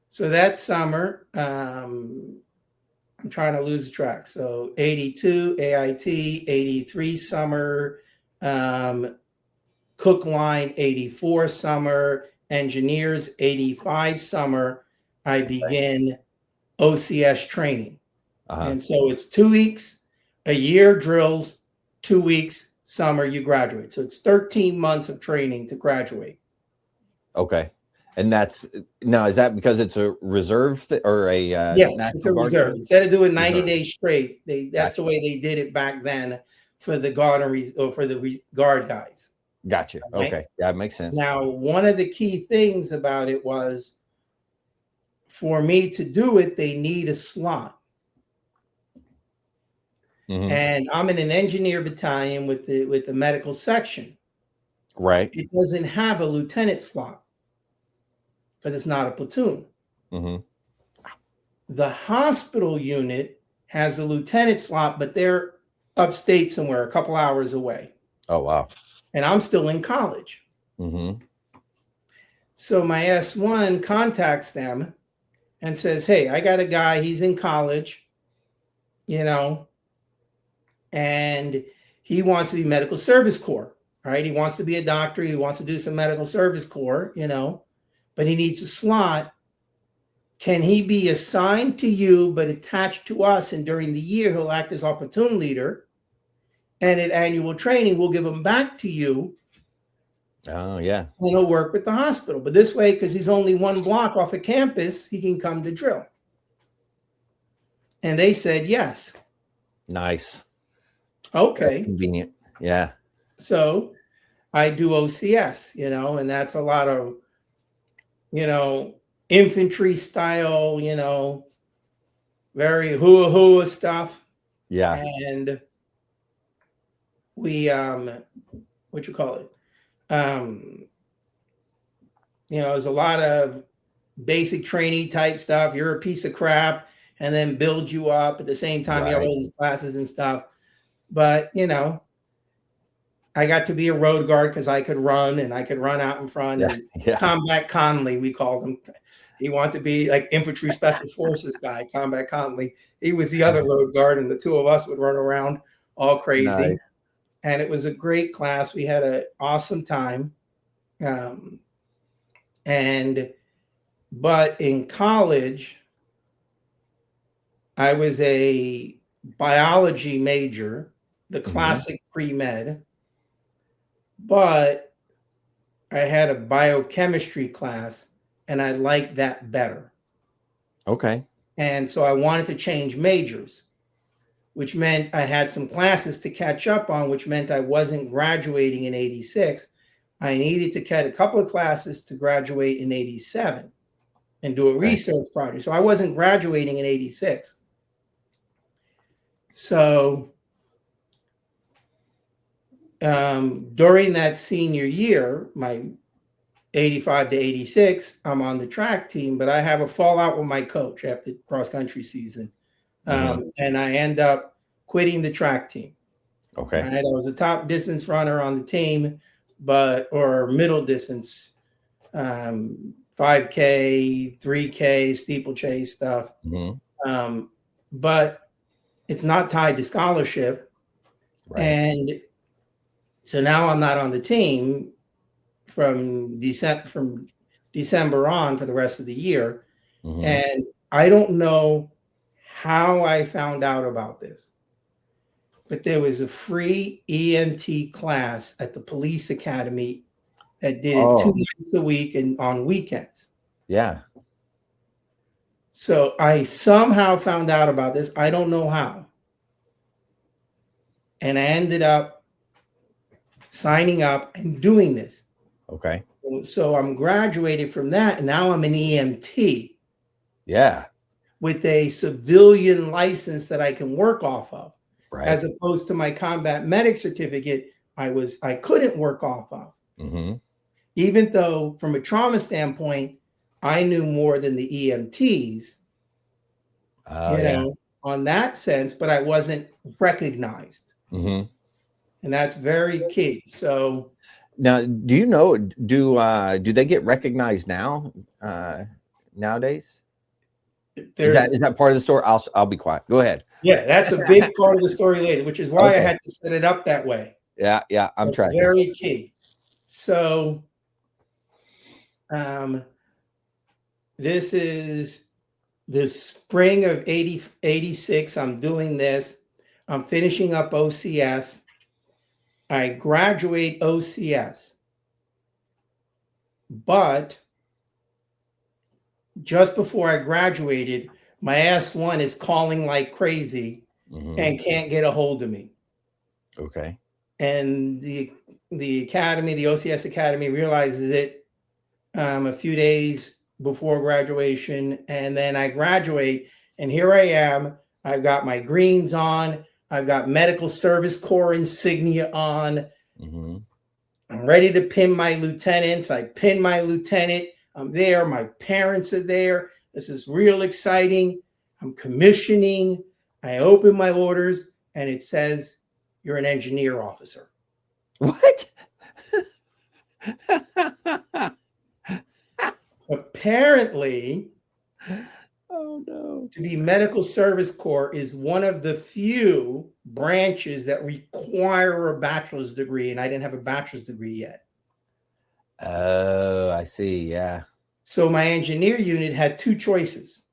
so that summer, I'm trying to lose the track. So 82 AIT, 83 summer, Cook Line 84 summer, engineers 85 summer, I begin OCS training. And so it's 2 weeks, a year drills, 2 weeks, summer, you graduate. So it's 13 months of training to graduate. Okay. And that's now, is that because it's a reserve or a yeah, it's a National Guard reserve. thing? Instead of doing 90 Reserve. days straight, that's Gotcha. the way they did it back then for the guard or for the guard guys. Gotcha. Right? Okay. Yeah, it makes sense. Now, one of the key things about it was for me to do it, they need a slot. And I'm in an engineer battalion with the medical section. Right. It doesn't have a lieutenant slot because it's not a platoon. The hospital unit has a lieutenant slot, but they're upstate somewhere, a couple hours away. Oh, wow. And I'm still in college. So my S1 contacts them and says, hey, I got a guy, he's in college, you know, and he wants to be medical service corps, right? He wants to be a doctor. He wants to do some medical service corps, you know, but he needs a slot. Can he be assigned to you, but attached to us? And during the year, he'll act as our platoon leader. And at annual training, we'll give him back to you. Oh, yeah. And he'll work with the hospital. But this way, because he's only one block off of campus, he can come to drill. And they said yes. Nice. Okay. That's convenient. Yeah. So I do OCS, you know, and that's a lot of, you know, infantry style, you know, very hua stuff. Yeah. And we, what you call it? You know, there's a lot of basic trainee type stuff. You're a piece of crap, and then build you up at the same time. You have all these classes and stuff. But, you know, I got to be a road guard because I could run and I could run out in front. And Combat Conley, we called him. He wanted to be like infantry special forces guy, Combat Conley. He was the other road guard, and the two of us would run around all crazy. Nice. And it was a great class. We had an awesome time. But in college, I was a biology major, the classic pre-med, but I had a biochemistry class and I liked that better. Okay. And so I wanted to change majors, which meant I had some classes to catch up on, which meant I wasn't graduating in 86. I needed to cut a couple of classes to graduate in 87 and do a research project. So I wasn't graduating in 86. So during that senior year, my 85 to 86, I'm on the track team, but I have a fallout with my coach after cross-country season. And I end up quitting the track team. Okay. Right? I was a top distance runner on the team, or middle distance, 5K, 3K, steeplechase stuff. But it's not tied to scholarship. Right. And so now I'm not on the team from December on for the rest of the year. And I don't know how I found out about this, but there was a free EMT class at the police academy that did it 2 nights a week and on weekends. Yeah. So I somehow found out about this. I don't know how. And I ended up signing up and doing this. Okay. So I'm graduated from that, and now I'm an EMT. Yeah. With a civilian license that I can work off of. Right. As opposed to my combat medic certificate, I couldn't work off of. Even though from a trauma standpoint, I knew more than the EMTs, you know, on that sense, but I wasn't recognized. And that's very key. So now, do you know, do they get recognized now, nowadays? Is that part of the story? I'll be quiet. Go ahead. Yeah, that's a big part of the story later, which is why I had to set it up that way. Yeah, I'm trying. Very key. So, this is the spring of 86. I'm doing this. I'm finishing up OCS. I graduate OCS, but just before I graduated, my S1 is calling like crazy and can't get a hold of me. Okay. And the academy, the OCS Academy, realizes it a few days before graduation, and then I graduate, and here I am. I've got my greens on. I've got Medical Service Corps insignia on. I'm ready to pin my lieutenants. I pin my lieutenant. I'm there. My parents are there. This is real exciting. I'm commissioning. I open my orders, and it says, "You're an engineer officer." What? Apparently, oh no, to be Medical Service Corps is one of the few branches that require a bachelor's degree, and I didn't have a bachelor's degree yet. Oh, I see. Yeah. So my engineer unit had two choices.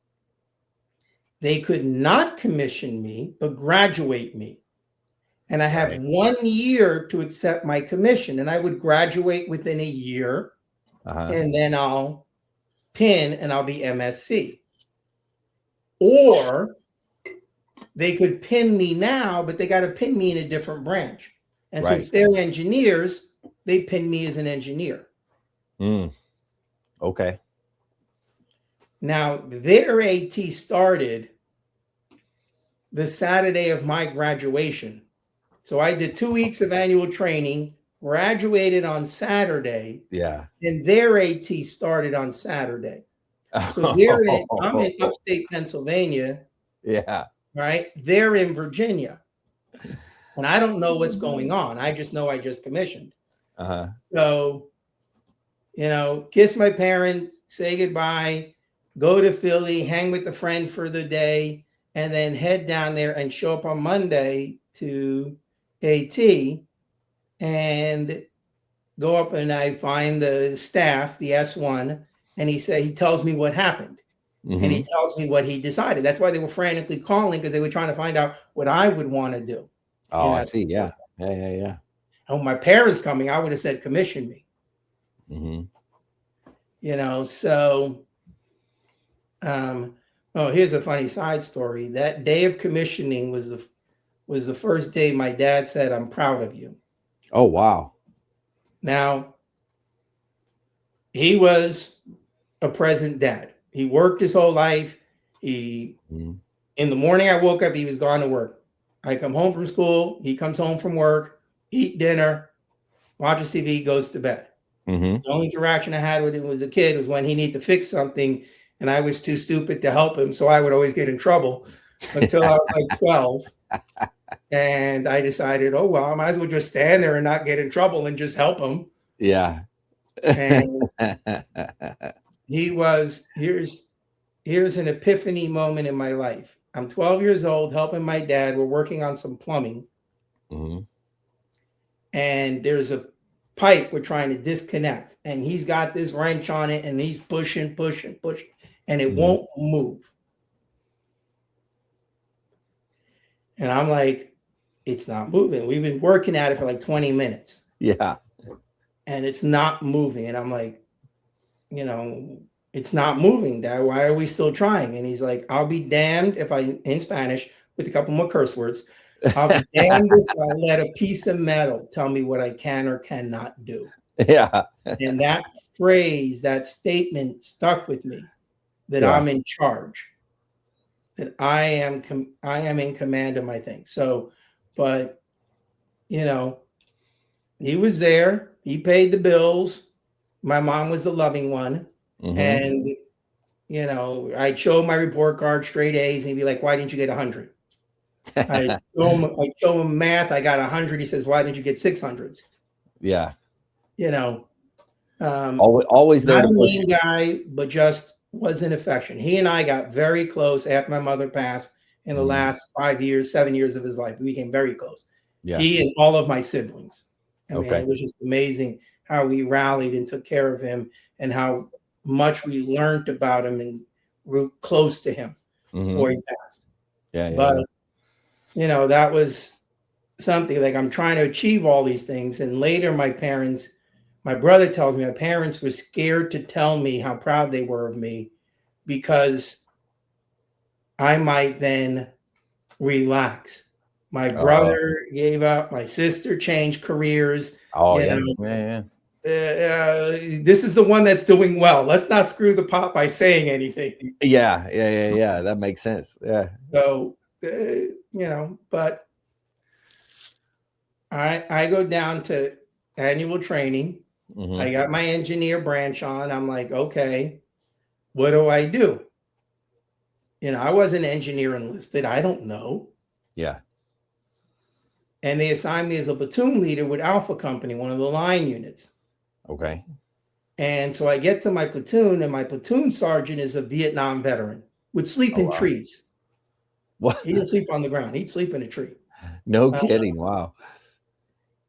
They could not commission me, but graduate me. And I have 1 year to accept my commission, and I would graduate within a year, and then I'll pin and I'll be MSC. Or they could pin me now, but they got to pin me in a different branch. And since they're engineers, they pin me as an engineer. Okay. Now, their AT started the Saturday of my graduation. So I did 2 weeks of annual training, graduated on Saturday. Yeah. And their AT started on Saturday. So I'm in upstate Pennsylvania. Yeah. Right. They're in Virginia. And I don't know what's going on. I just know I just commissioned. So, kiss my parents, say goodbye, go to Philly, hang with a friend for the day, and then head down there and show up on Monday to AT and go up, and I find the staff, the S1, and he tells me what happened. And he tells me what he decided. That's why they were frantically calling, because they were trying to find out what I would want to do. Oh, I see. Yeah. Yeah. And my parents coming, I would have said, commission me. So, here's a funny side story. That day of commissioning was the first day my dad said, "I'm proud of you." Oh, wow. Now, he was a present dad. He worked his whole life. In the morning I woke up, he was gone to work. I come home from school. He comes home from work, eat dinner, watches TV, goes to bed. The only interaction I had with him as a kid was when he needed to fix something, and I was too stupid to help him, so I would always get in trouble until I was like 12. And I decided, oh, well, I might as well just stand there and not get in trouble and just help him. Yeah. And here's an epiphany moment in my life. I'm 12 years old, helping my dad. We're working on some plumbing. And there's a pipe we're trying to disconnect. And he's got this wrench on it, and he's pushing, and it won't move. And I'm like, it's not moving. We've been working at it for like 20 minutes. Yeah. And it's not moving. And I'm like, it's not moving, Dad. Why are we still trying? And he's like, I'll be damned if in Spanish, with a couple more curse words, I'll be damned if I let a piece of metal tell me what I can or cannot do. Yeah. And that phrase, that statement stuck with me, that I'm in charge, that I am in command of my thing. So, but, he was there. He paid the bills. My mom was the loving one. And, I'd show him my report card, straight A's, and he'd be like, why didn't you get 100? I'd show him math. I got 100. He says, why didn't you get 600s? Yeah. Always there. Not a mean guy, but just was in affection. He and I got very close after my mother passed in the last 7 years of his life. We became very close. Yeah. He and all of my siblings. I mean, it was just amazing how we rallied and took care of him, and how much we learned about him and grew close to him before he passed. But that was something, like, I'm trying to achieve all these things. And later my brother tells me my parents were scared to tell me how proud they were of me, because I might then relax. My brother gave up. My sister changed careers. Oh, you yeah. know, this is the one that's doing well. Let's not screw the pot by saying anything. Yeah. That makes sense. Yeah. So, but I go down to annual training. Mm-hmm. I got my engineer branch on. I'm like, okay, what do I do? I wasn't engineer enlisted. I don't know. Yeah. And they assigned me as a platoon leader with Alpha Company, one of the line units. Okay. And so I get to my platoon, and my platoon sergeant is a Vietnam veteran, would sleep in trees. What? He didn't sleep on the ground. He'd sleep in a tree. No kidding. Wow.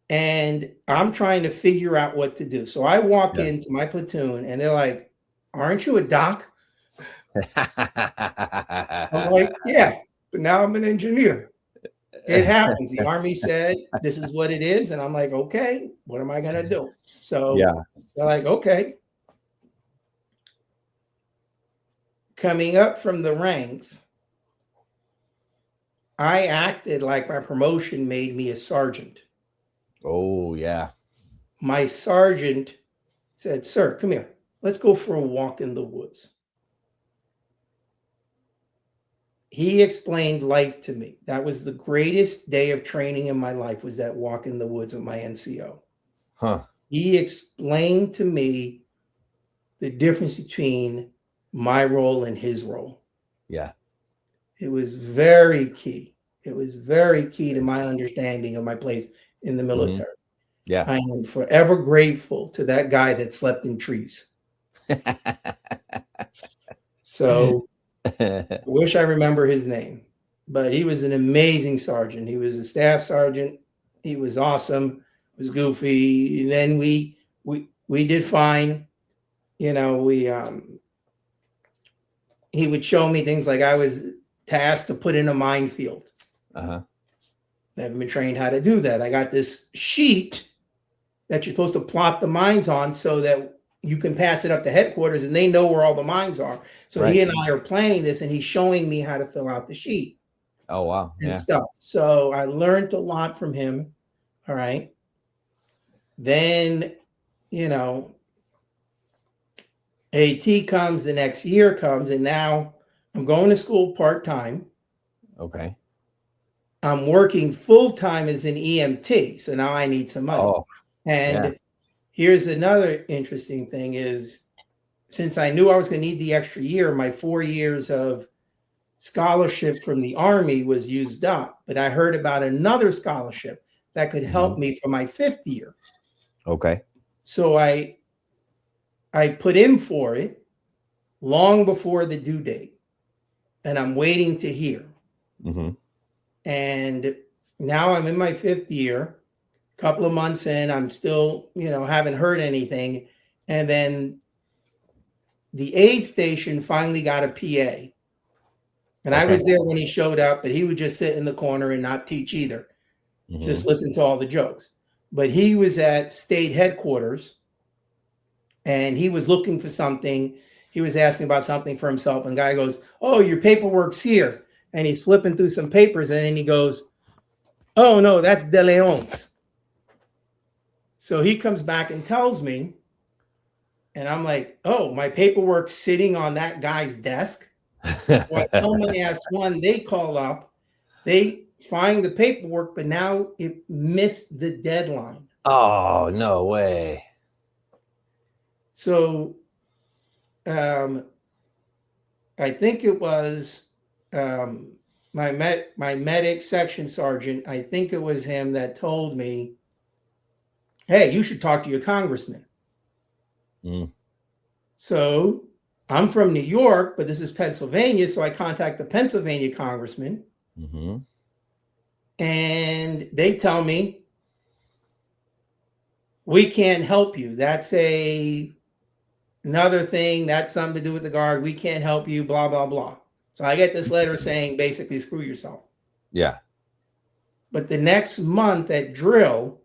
And I'm trying to figure out what to do. So I walk into my platoon, and they're like, "Aren't you a doc?" I'm like, "Yeah, but now I'm an engineer." It happens. The Army said, "This is what it is." And I'm like, "Okay, what am I going to do?" So they're like, "Okay." Coming up from the ranks, I acted like my promotion made me a sergeant. Oh, yeah. My sergeant said, "Sir, come here. Let's go for a walk in the woods." He explained life to me. That was the greatest day of training in my life, was that walk in the woods with my NCO. Huh. He explained to me the difference between my role and his role. Yeah. It was very key. It was very key to my understanding of my place in the military. Mm-hmm. Yeah. I am forever grateful to that guy that slept in trees. So I wish I remember his name, but he was an amazing sergeant. He was a staff sergeant. He was awesome. Was goofy. And then we did fine. He would show me things like I was tasked to put in a minefield. Uh-huh. I haven't been trained how to do that. I got this sheet that you're supposed to plot the mines on so that you can pass it up to headquarters and they know where all the mines are. So he and I are planning this, and he's showing me how to fill out the sheet. Oh, wow. And stuff. So I learned a lot from him. All right. Then, AT comes, the next year comes, and now I'm going to school part-time. Okay. I'm working full-time as an EMT. So now I need some money. Oh, and here's another interesting thing is, since I knew I was going to need the extra year, my 4 years of scholarship from the Army was used up. But I heard about another scholarship that could help me for my 5th year. Okay. So I put in for it long before the due date, and I'm waiting to hear. Mm-hmm. And now I'm in my 5th year. A couple of months in, I'm still, haven't heard anything. And then the aid station finally got a PA. And I was there when he showed up, but he would just sit in the corner and not teach either. Mm-hmm. Just listen to all the jokes. But he was at state headquarters, and he was looking for something. He was asking about something for himself. And the guy goes, "Oh, your paperwork's here." And he's flipping through some papers, and then he goes, "Oh, no, that's DeLeon's." So he comes back and tells me, and I'm like, "Oh, my paperwork's sitting on that guy's desk." So I tell my S1, they call up, they find the paperwork, but now it missed the deadline. Oh, no way. So I think it was my medic section sergeant, I think it was him that told me, "Hey, you should talk to your congressman." So I'm from New York, but this is Pennsylvania. So I contact the Pennsylvania congressman. Mm-hmm. And they tell me, "We can't help you. That's another thing. That's something to do with the Guard. We can't help you, blah, blah, blah." So I get this letter saying, basically, screw yourself. Yeah. But the next month at drill,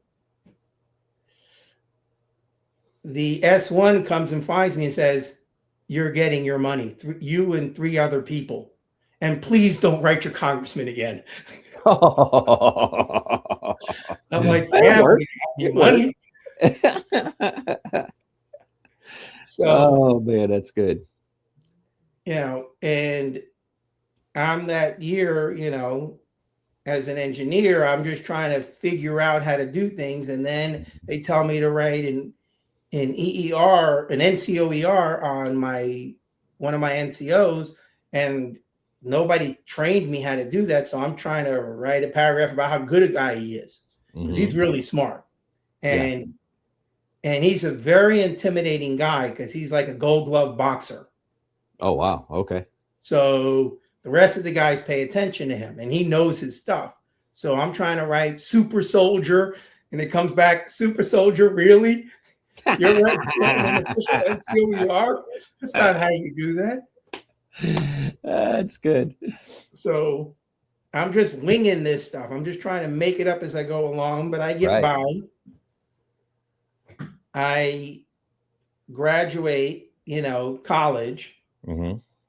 the S1 comes and finds me and says, you're getting your money, you and 3 other people. And please don't write your congressman again. I'm like, yeah, we have money. So, oh man, that's good. You know, and I'm that year, you know, as an engineer, I'm just trying to figure out how to do things. And then they tell me to write an EER, an NCOER on one of my NCOs, and nobody trained me how to do that. So I'm trying to write a paragraph about how good a guy he is, because he's really smart. And he's a very intimidating guy because he's like a Gold Glove boxer. Oh, wow. Okay. So the rest of the guys pay attention to him, and he knows his stuff. So I'm trying to write super soldier, and it comes back super soldier. Really? You're right. An official NCOER? That's not how you do that. That's good. So I'm just winging this stuff. I'm just trying to make it up as I go along, but I get by. I graduate, you know, college,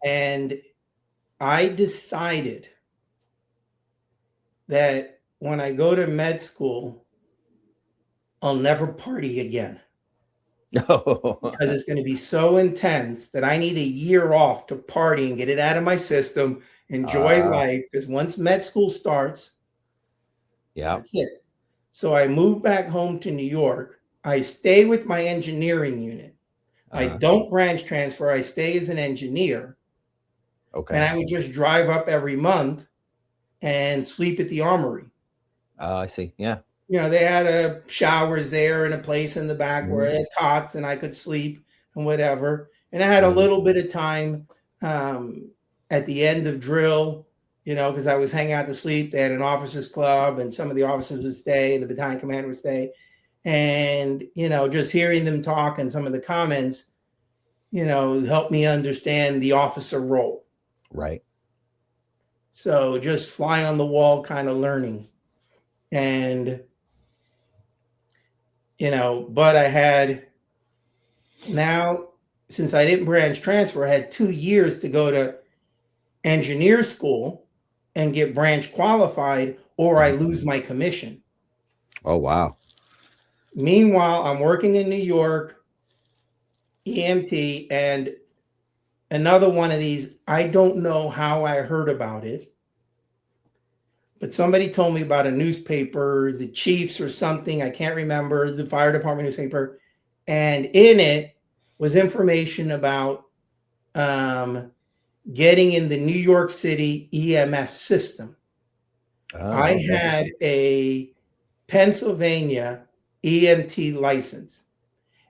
and I decided that when I go to med school, I'll never party again. Because it's going to be so intense that I need a year off to party and get it out of my system, enjoy life. Because once med school starts, that's it. So I moved back home to New York. I stay with my engineering unit. I don't branch transfer. I stay as an engineer. Okay. And I would just drive up every month and sleep at the armory. Oh, I see. Yeah. You know, they had showers there and a place in the back where I had cots and I could sleep and whatever. And I had a little bit of time at the end of drill, you know, because I was hanging out to sleep. They had an officers club, and some of the officers would stay, the battalion commander would stay. And, you know, just hearing them talk and some of the comments, you know, helped me understand the officer role. Right. So just fly on the wall kind of learning. And, you know, but I had now, since I didn't branch transfer, I had 2 years to go to engineer school and get branch qualified, or I lose my commission. Oh, wow. Meanwhile, I'm working in New York, EMT, and another one of these, I don't know how I heard about it, but somebody told me about a newspaper, the Chiefs or something, I can't remember, the fire department newspaper, and in it was information about getting in the New York City EMS system. I had a Pennsylvania EMT license,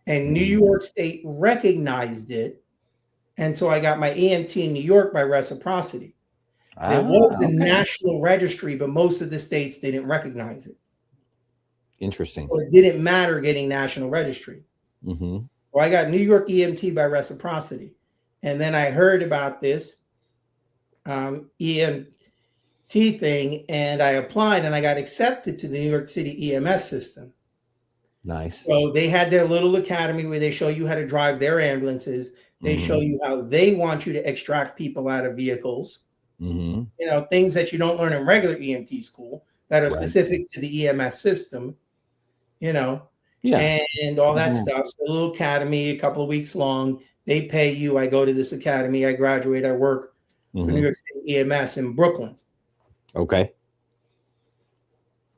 and New York State recognized it. And so I got my EMT in New York by reciprocity. There was a national registry, but most of the states didn't recognize it. Interesting. So it didn't matter getting national registry. So I got New York EMT by reciprocity. And then I heard about this EMT thing, and I applied, and I got accepted to the New York City EMS system. Nice. So they had their little academy where they show you how to drive their ambulances. They show you how they want you to extract people out of vehicles. You know, things that you don't learn in regular EMT school that are specific to the EMS system, you know, and all that stuff. So a little academy, a couple of weeks long. They pay you. I go to this academy. I graduate. I work for New York City EMS in Brooklyn. Okay.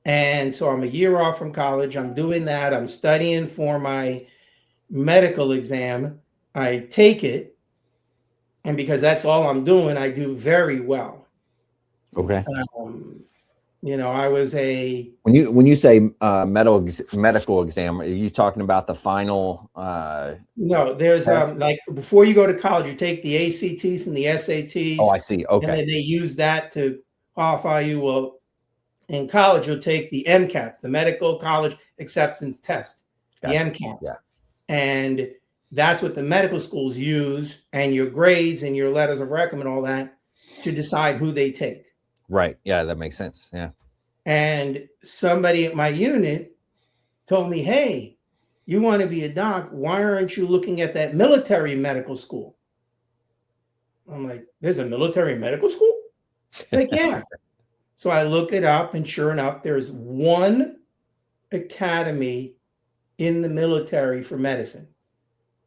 And so I'm a year off from college. I'm doing that. I'm studying for my medical exam. I take it. And because that's all I'm doing, I do very well. Okay. You know, I was a when you say medical exam, are you talking about the final? No, there's like before you go to college, you take the ACTs and the SATs. Oh, I see. Okay. And then they use that to qualify you. Well, in college, you'll take the MCATs, the Medical College Acceptance Test, the MCATs. Yeah. And that's what the medical schools use, and your grades and your letters of recommend, all that, to decide who they take. Right. Yeah, that makes sense. Yeah. And somebody at my unit told me, hey, you want to be a doc, why aren't you looking at that military medical school? I'm like, there's a military medical school? Like, yeah. So I look it up, and sure enough, there's one academy in the military for medicine.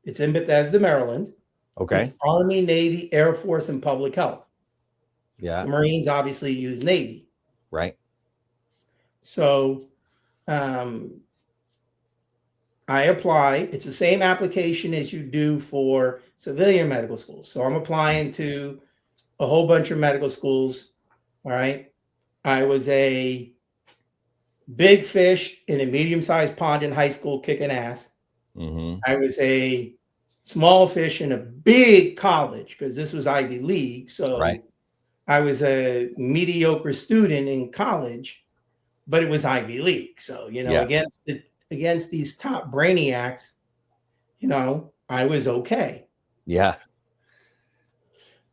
It's in Bethesda, Maryland. Okay. It's Army, Navy, Air Force, and Public Health. Yeah. The Marines obviously use Navy. Right. So I apply. It's the same application as you do for civilian medical schools. So I'm applying to a whole bunch of medical schools. All right. I was a big fish in a medium-sized pond in high school kicking ass. Mm-hmm. I was a small fish in a big college because this was Ivy League. So right. I was a mediocre student in college, but it was Ivy League. So, you know, Yeah. against these top brainiacs, you know, I was okay. Yeah.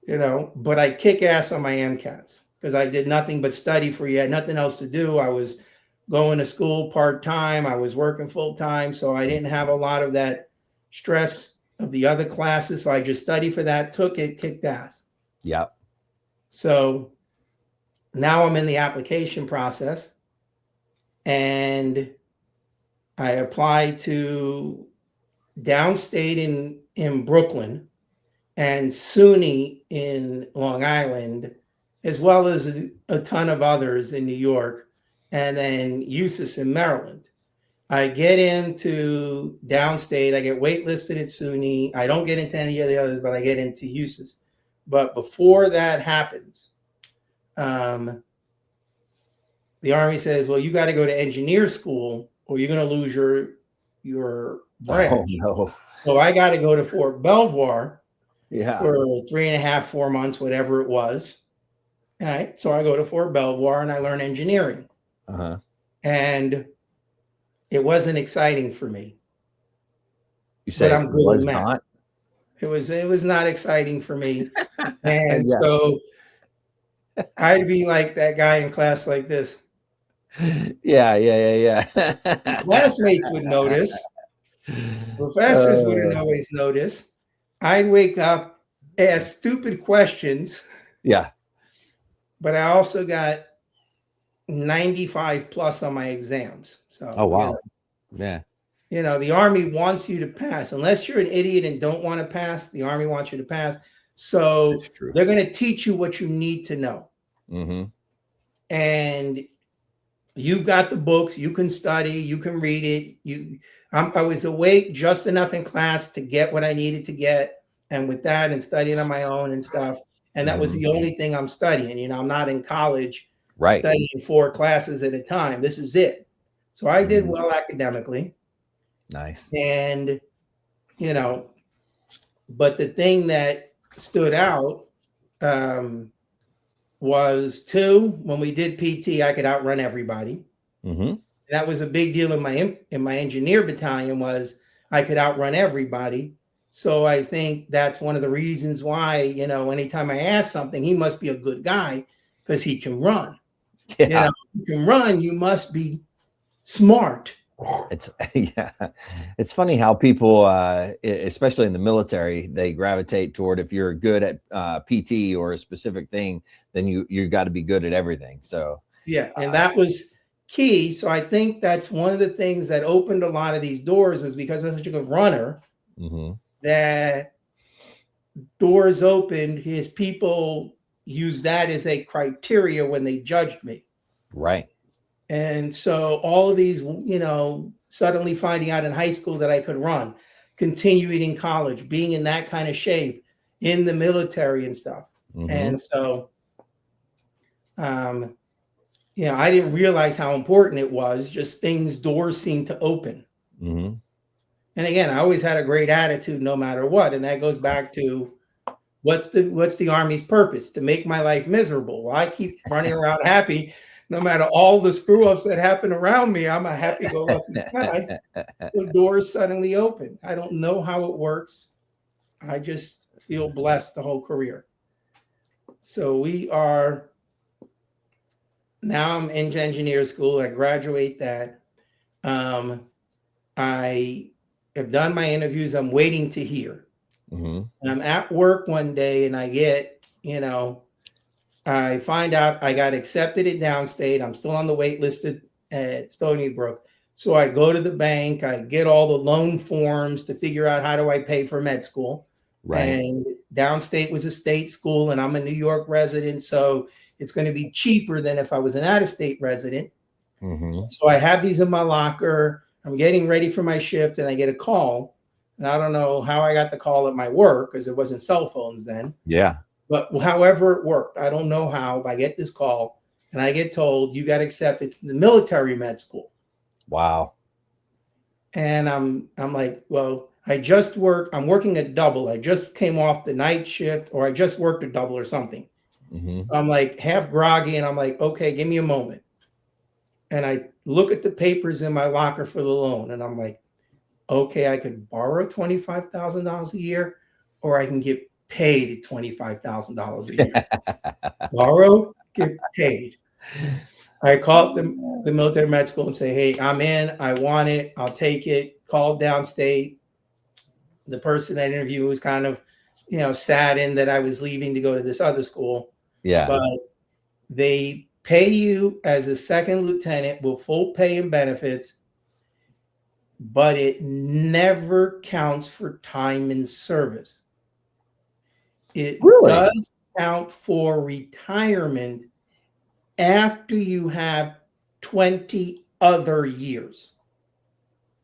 You know, but I kick ass on my MCATs because I did nothing but study for you. I had nothing else to do. I was going to school part-time. I was working full-time. So I didn't have a lot of that stress of the other classes. So I just studied for that, took it, kicked ass. Yeah. So now I'm in the application process, and I applied to downstate in Brooklyn and SUNY in Long Island, as well as a ton of others in New York, and then USIS in Maryland. I get into downstate. I get waitlisted at SUNY. I don't get into any of the others, but I get into USIS. But before that happens, the Army says, well, you got to go to engineer school or you're going to lose your branch. Oh, no. So I got to go to Fort Belvoir Yeah. for 3.5, 4 months, whatever it was. All right. So I go to Fort Belvoir and I learn engineering. Uh-huh. And it wasn't exciting for me. You said I'm it good was at math. not? It was not exciting for me. And Yeah. so I'd be like that guy in class like this. Yeah. Classmates would notice. Professors wouldn't always notice. I'd wake up, ask stupid questions. Yeah. But I also got 95 plus on my exams. So, Oh, wow. You know, yeah. You know, the Army wants you to pass. Unless you're an idiot and don't want to pass, the Army wants you to pass. So they're going to teach you what you need to know. Mm-hmm. And you've got the books, you can study, you can read it. I was awake just enough in class to get what I needed to get. And with that and studying on my own and stuff. And that was the only thing I'm studying. You know, I'm not in college studying 4 classes at a time. This is it. So I did well academically. Nice. And, you know, but the thing that stood out was 2, when we did PT, I could outrun everybody. Mm-hmm. That was a big deal in my engineer battalion, was I could outrun everybody. So I think that's one of the reasons why, you know, anytime I ask something, he must be a good guy because he can run. Yeah. You know, you can run, you must be smart. It's funny how people, especially in the military, they gravitate toward, if you're good at PT or a specific thing, then you got to be good at everything. So yeah, and that was key. So I think that's one of the things that opened a lot of these doors, was because I was such a good runner. Mm-hmm. That doors opened, his people used that as a criteria when they judged me. Right. And so all of these, you know, suddenly finding out in high school that I could run, continuing in college, being in that kind of shape, in the military and stuff. Mm-hmm. And so, you know, I didn't realize how important it was. Just doors seemed to open. Mm-hmm. And again, I always had a great attitude no matter what. And that goes back to what's the Army's purpose? To make my life miserable. Well, I keep running around happy no matter all the screw ups that happen around me. I'm a happy-go-lucky guy. The doors suddenly open. I don't know how it works. I just feel blessed the whole career. So now I'm in engineer school. I graduate that. I have done my interviews. I'm waiting to hear. Mhm. And I'm at work one day and I get, I find out I got accepted at Downstate. I'm still on the wait list at Stony Brook. So I go to the bank, I get all the loan forms to figure out how do I pay for med school. Right. And Downstate was a state school and I'm a New York resident. So it's going to be cheaper than if I was an out-of-state resident. Mhm. So I have these in my locker. I'm getting ready for my shift and I get a call. And I don't know how I got the call at my work because it wasn't cell phones then. Yeah. But however it worked, I don't know how, but I get this call and I get told you got accepted to the military med school. Wow. And I'm like, well, I'm working a double. I just came off the night shift or I just worked a double or something. Mhm. So I'm like half groggy and I'm like, okay, give me a moment. And I look at the papers in my locker for the loan and I'm like, okay, I could borrow $25,000 a year or I can get paid $25,000 a year. Borrow, get paid. I called the military med school and say, hey, I'm in. I want it. I'll take it. Called Downstate. The person that interviewed me was kind of, saddened that I was leaving to go to this other school. Yeah. But they pay you as a second lieutenant with full pay and benefits, but it never counts for time in service. It does count for retirement after you have 20 other years.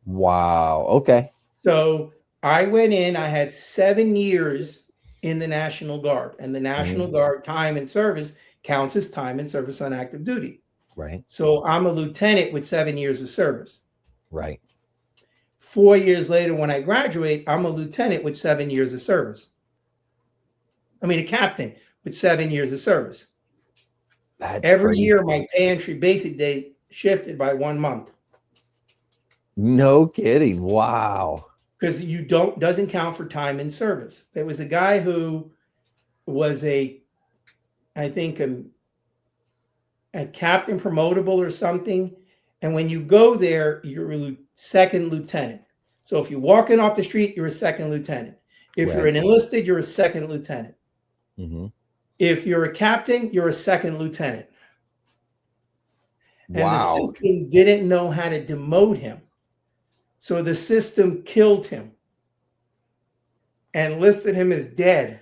Wow. Okay. So I went in, I had 7 years in the National Guard, and the National Guard time in service counts as time in service on active duty. Right. So I'm a lieutenant with 7 years of service. Right. 4 years later, when I graduate, I'm a lieutenant with 7 years of service. I mean, a captain with 7 years of service. That's every crazy. year my pay entry basic date shifted by 1 month. No kidding. Wow. Because doesn't count for time in service. There was a guy who was I think a captain promotable or something. And when you go there, you're a second lieutenant. So if you're walking off the street, you're a second lieutenant. If you're an enlisted, you're a second lieutenant. Mm-hmm. If you're a captain, you're a second lieutenant. And wow. the system didn't know how to demote him. So the system killed him and listed him as dead.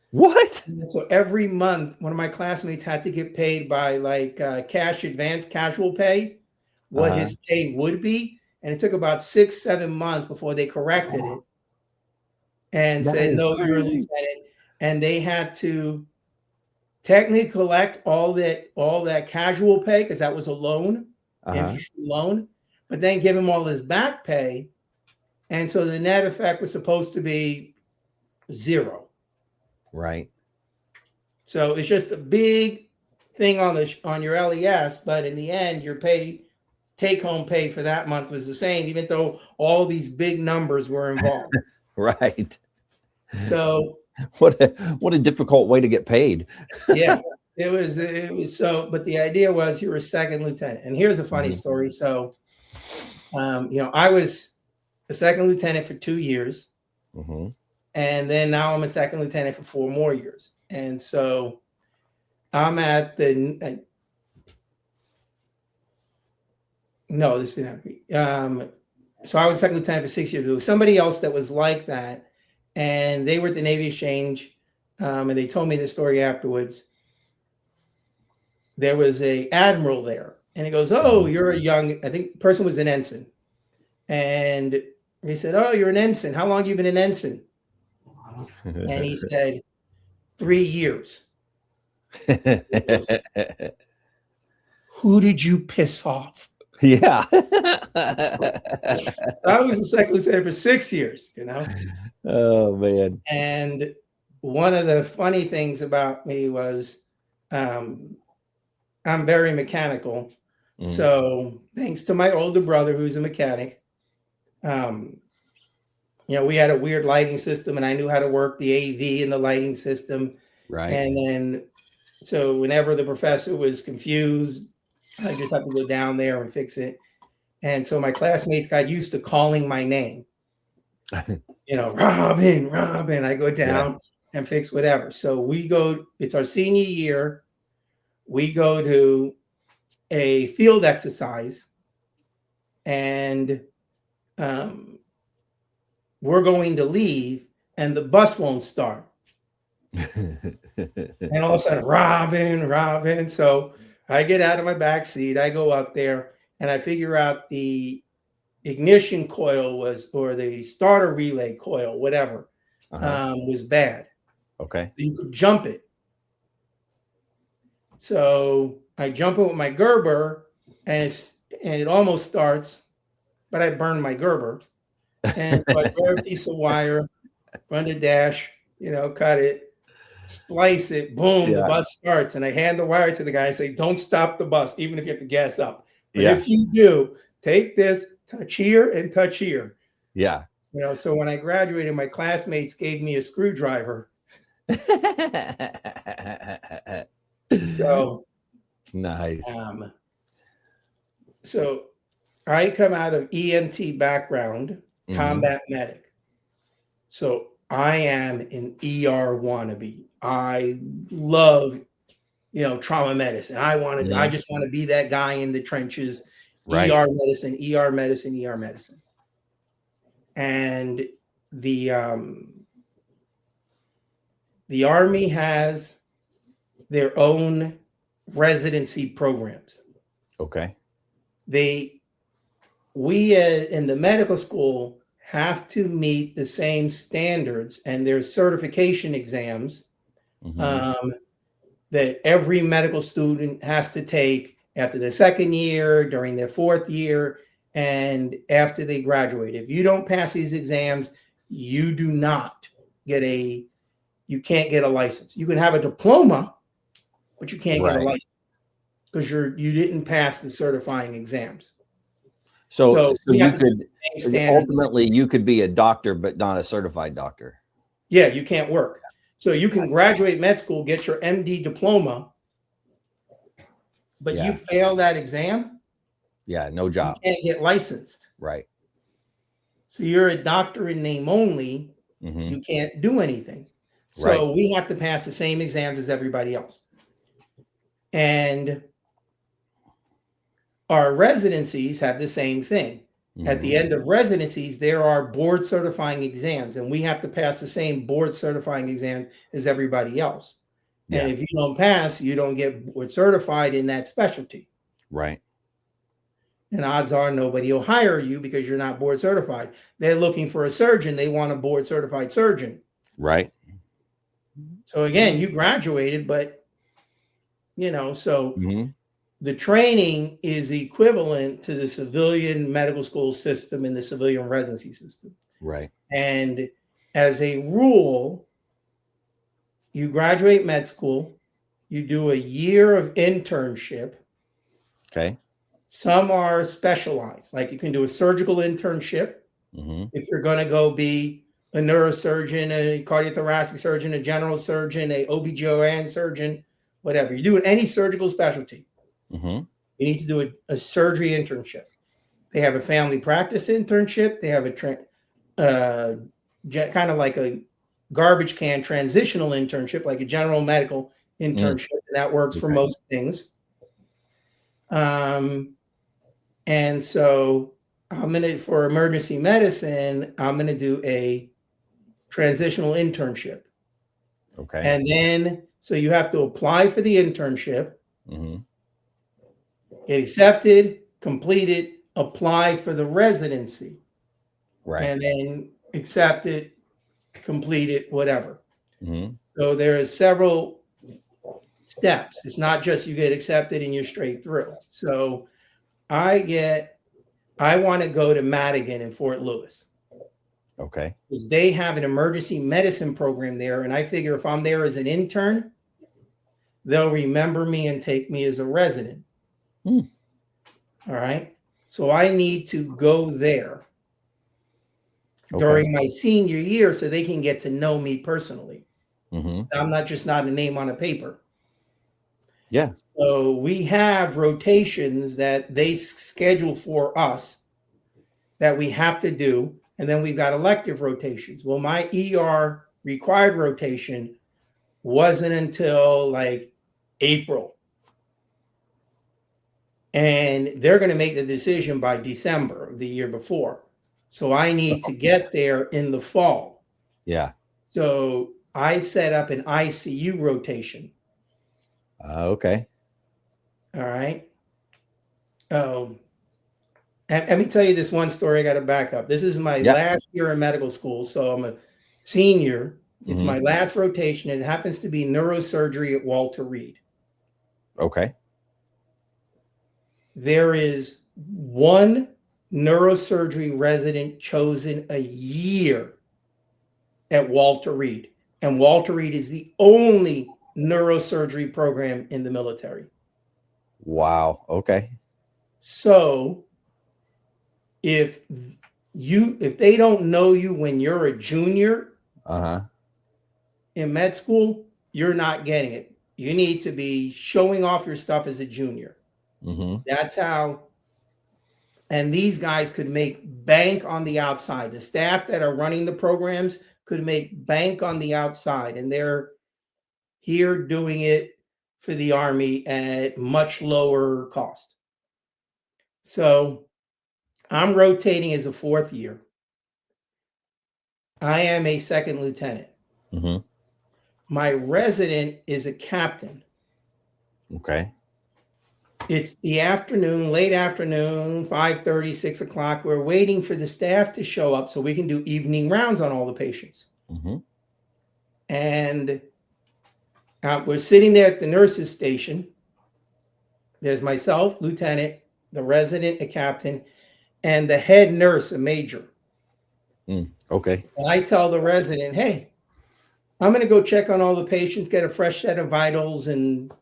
What? And so every month, one of my classmates had to get paid by cash advance casual pay, what his pay would be. And it took about 6-7 months before they corrected it and said, no, you're a lieutenant. And they had to technically collect all that casual pay because that was a loan, infantry loan, but then give him all his back pay. And so the net effect was supposed to be 0. Right. So it's just a big thing on your LES, but in the end, your take-home pay for that month was the same, even though all these big numbers were involved. Right. So what a difficult way to get paid. Yeah, it was so. But the idea was you were a second lieutenant, and here's a funny story. So, I was a second lieutenant for 2 years. And then now I'm a second lieutenant for 4 more years. And so I'm at the, no, this didn't happen. So I was second lieutenant for 6 years. There was somebody else that was like that. And they were at the Navy Exchange. And they told me this story afterwards. There was a admiral there. And he goes, oh, you're a young, I think the person was an ensign. And he said, oh, you're an ensign. How long have you been an ensign? And he said, 3 years. Who did you piss off? Yeah. I was a second lieutenant for 6 years, Oh, man. And one of the funny things about me was I'm very mechanical. So thanks to my older brother, who's a mechanic, we had a weird lighting system and I knew how to work the AV and the lighting system. Right. And then, so whenever the professor was confused, I just had to go down there and fix it. And so my classmates got used to calling my name. Robin. I go down and fix whatever. So we go, it's our senior year. We go to a field exercise, and we're going to leave, and the bus won't start. And all of a sudden, Robin. So I get out of my back seat, I go up there, and I figure out the ignition coil or the starter relay coil, whatever, was bad. Okay. You could jump it. So I jump it with my Gerber, and it almost starts, but I burned my Gerber. And so I grab a piece of wire, run the dash, cut it, splice it, boom, the bus starts. And I hand the wire to the guy and say, don't stop the bus, even if you have to gas up. But if you do, take this, touch here and touch here. Yeah. So when I graduated, my classmates gave me a screwdriver. So nice. So I come out of EMT background, combat medic. So I am an ER wannabe. I love, trauma medicine. I just want to be that guy in the trenches. Right. ER medicine. And the Army has their own residency programs. Okay. We in the medical school have to meet the same standards, and there's certification exams that every medical student has to take after the second year, during their fourth year, and after they graduate. If you don't pass these exams, you do not get you can't get a license. You can have a diploma, but you can't get a license because you didn't pass the certifying exams. So you could ultimately you could be a doctor, but not a certified doctor. Yeah, you can't work. So you can graduate med school, get your MD diploma, but you fail that exam. Yeah, no job. You can't get licensed. Right. So you're a doctor in name only. You can't do anything. So we have to pass the same exams as everybody else. And our residencies have the same thing. At the end of residencies, there are board certifying exams, and we have to pass the same board certifying exam as everybody else. And if you don't pass, you don't get board certified in that specialty. Right. And odds are nobody will hire you because you're not board certified. They're looking for a surgeon. They want a board certified surgeon. Right. So again, you graduated, but the training is equivalent to the civilian medical school system and the civilian residency system. Right. And as a rule, you graduate med school, you do a year of internship. Okay. Some are specialized, like you can do a surgical internship if you're going to go be a neurosurgeon, a cardiothoracic surgeon, a general surgeon, a OB/GYN surgeon, whatever. You're doing any surgical specialty. You need to do a surgery internship. They have a family practice internship. They have a kind of like a garbage can transitional internship, like a general medical internship. And that works for most things. And so for emergency medicine, I'm going to do a transitional internship. Okay. And then, so you have to apply for the internship. Get accepted, complete it, apply for the residency. Right. And then accept it, complete it, whatever. So there are several steps. It's not just you get accepted and you're straight through. So I want to go to Madigan in Fort Lewis. Okay. Because they have an emergency medicine program there. And I figure if I'm there as an intern, they'll remember me and take me as a resident. All right. So I need to go there during my senior year so they can get to know me personally. I'm not a name on a paper. Yeah. So we have rotations that they schedule for us that we have to do. And then we've got elective rotations. Well, my ER required rotation wasn't until like April. And they're going to make the decision by December of the year before. So I need to get there in the fall. Yeah. So I set up an ICU rotation. Okay. All right. And let me tell you this one story. I got to back up. This is my last year in medical school. So I'm a senior. It's my last rotation. And it happens to be neurosurgery at Walter Reed. Okay. There is one neurosurgery resident chosen a year at Walter Reed. And Walter Reed is the only neurosurgery program in the military. Wow. Okay. So if they don't know you when you're a junior in med school, you're not getting it. You need to be showing off your stuff as a junior. That's how. And these guys could make bank on the outside. The staff that are running the programs could make bank on the outside, and they're here doing it for the Army at much lower cost. So I'm rotating as a fourth year. I am a second lieutenant. My resident is a captain. Okay. It's the afternoon, late afternoon, 5:30, 6 o'clock. We're waiting for the staff to show up so we can do evening rounds on all the patients. And we're sitting there at the nurses' station. There's myself, lieutenant, the resident, a captain, and the head nurse, a major. Okay. And I tell the resident, hey, I'm going to go check on all the patients, get a fresh set of vitals, and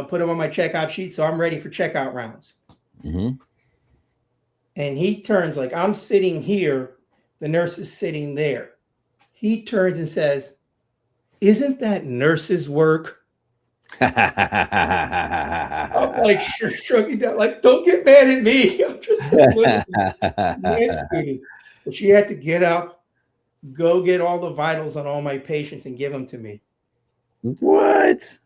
put them on my checkout sheet so I'm ready for checkout rounds. And he turns, like I'm sitting here, the nurse is sitting there. He turns and says, isn't that nurse's work? I'm like shrugging down, like, don't get mad at me. I'm just a med student. But she had to get up, go get all the vitals on all my patients and give them to me. What?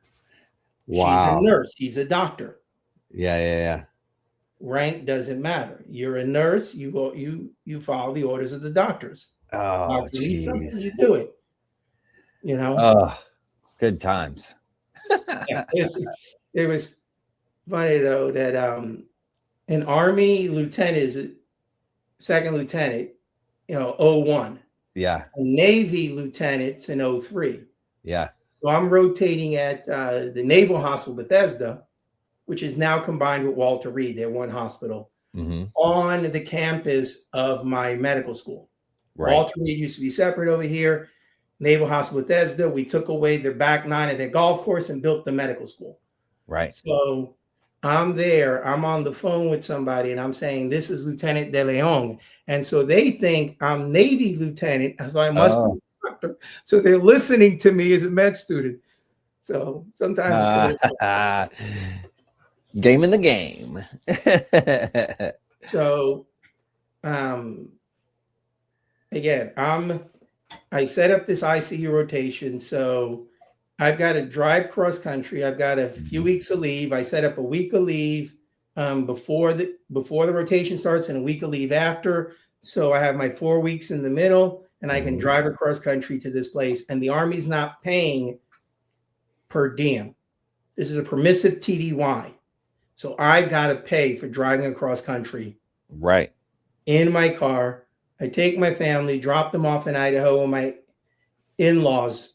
Wow. She's a nurse. She's a doctor. Yeah. Rank doesn't matter. You're a nurse. You follow the orders of the doctors. Oh, geez. You do it. Oh, good times. It was funny though that an Army lieutenant is a second lieutenant, 01. Yeah. A Navy lieutenant's an 03. Yeah. So I'm rotating at the Naval Hospital Bethesda, which is now combined with Walter Reed. They're one hospital on the campus of my medical school. Right. Walter Reed used to be separate over here. Naval Hospital Bethesda, we took away their back nine of their golf course and built the medical school. Right. So I'm there. I'm on the phone with somebody and I'm saying, this is Lieutenant DeLeon. And so they think I'm Navy lieutenant. So I must be a doctor. So they're listening to me as a med student. So sometimes it's game in the game. So again, I set up this ICU rotation. So I've got to drive cross country. I've got a few weeks of leave. I set up a week of leave before the rotation starts and a week of leave after. So I have my 4 weeks in the middle and I can drive across country to this place. And the Army's not paying per diem. This is a permissive TDY. So I've got to pay for driving across country. Right. In my car. I take my family, drop them off in Idaho, and my in-laws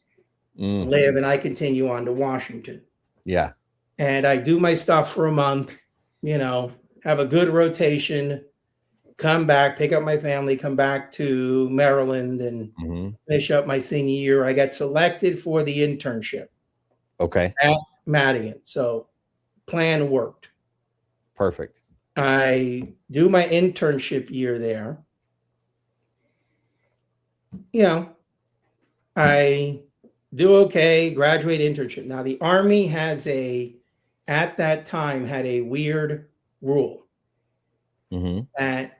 live, and I continue on to Washington. Yeah. And I do my stuff for a month, have a good rotation, come back, pick up my family, come back to Maryland, and finish up my senior year. I got selected for the internship. Okay. At Madigan. So plan worked. Perfect. I do my internship year there. I do okay, graduate internship. Now, the Army at that time, had a weird rule that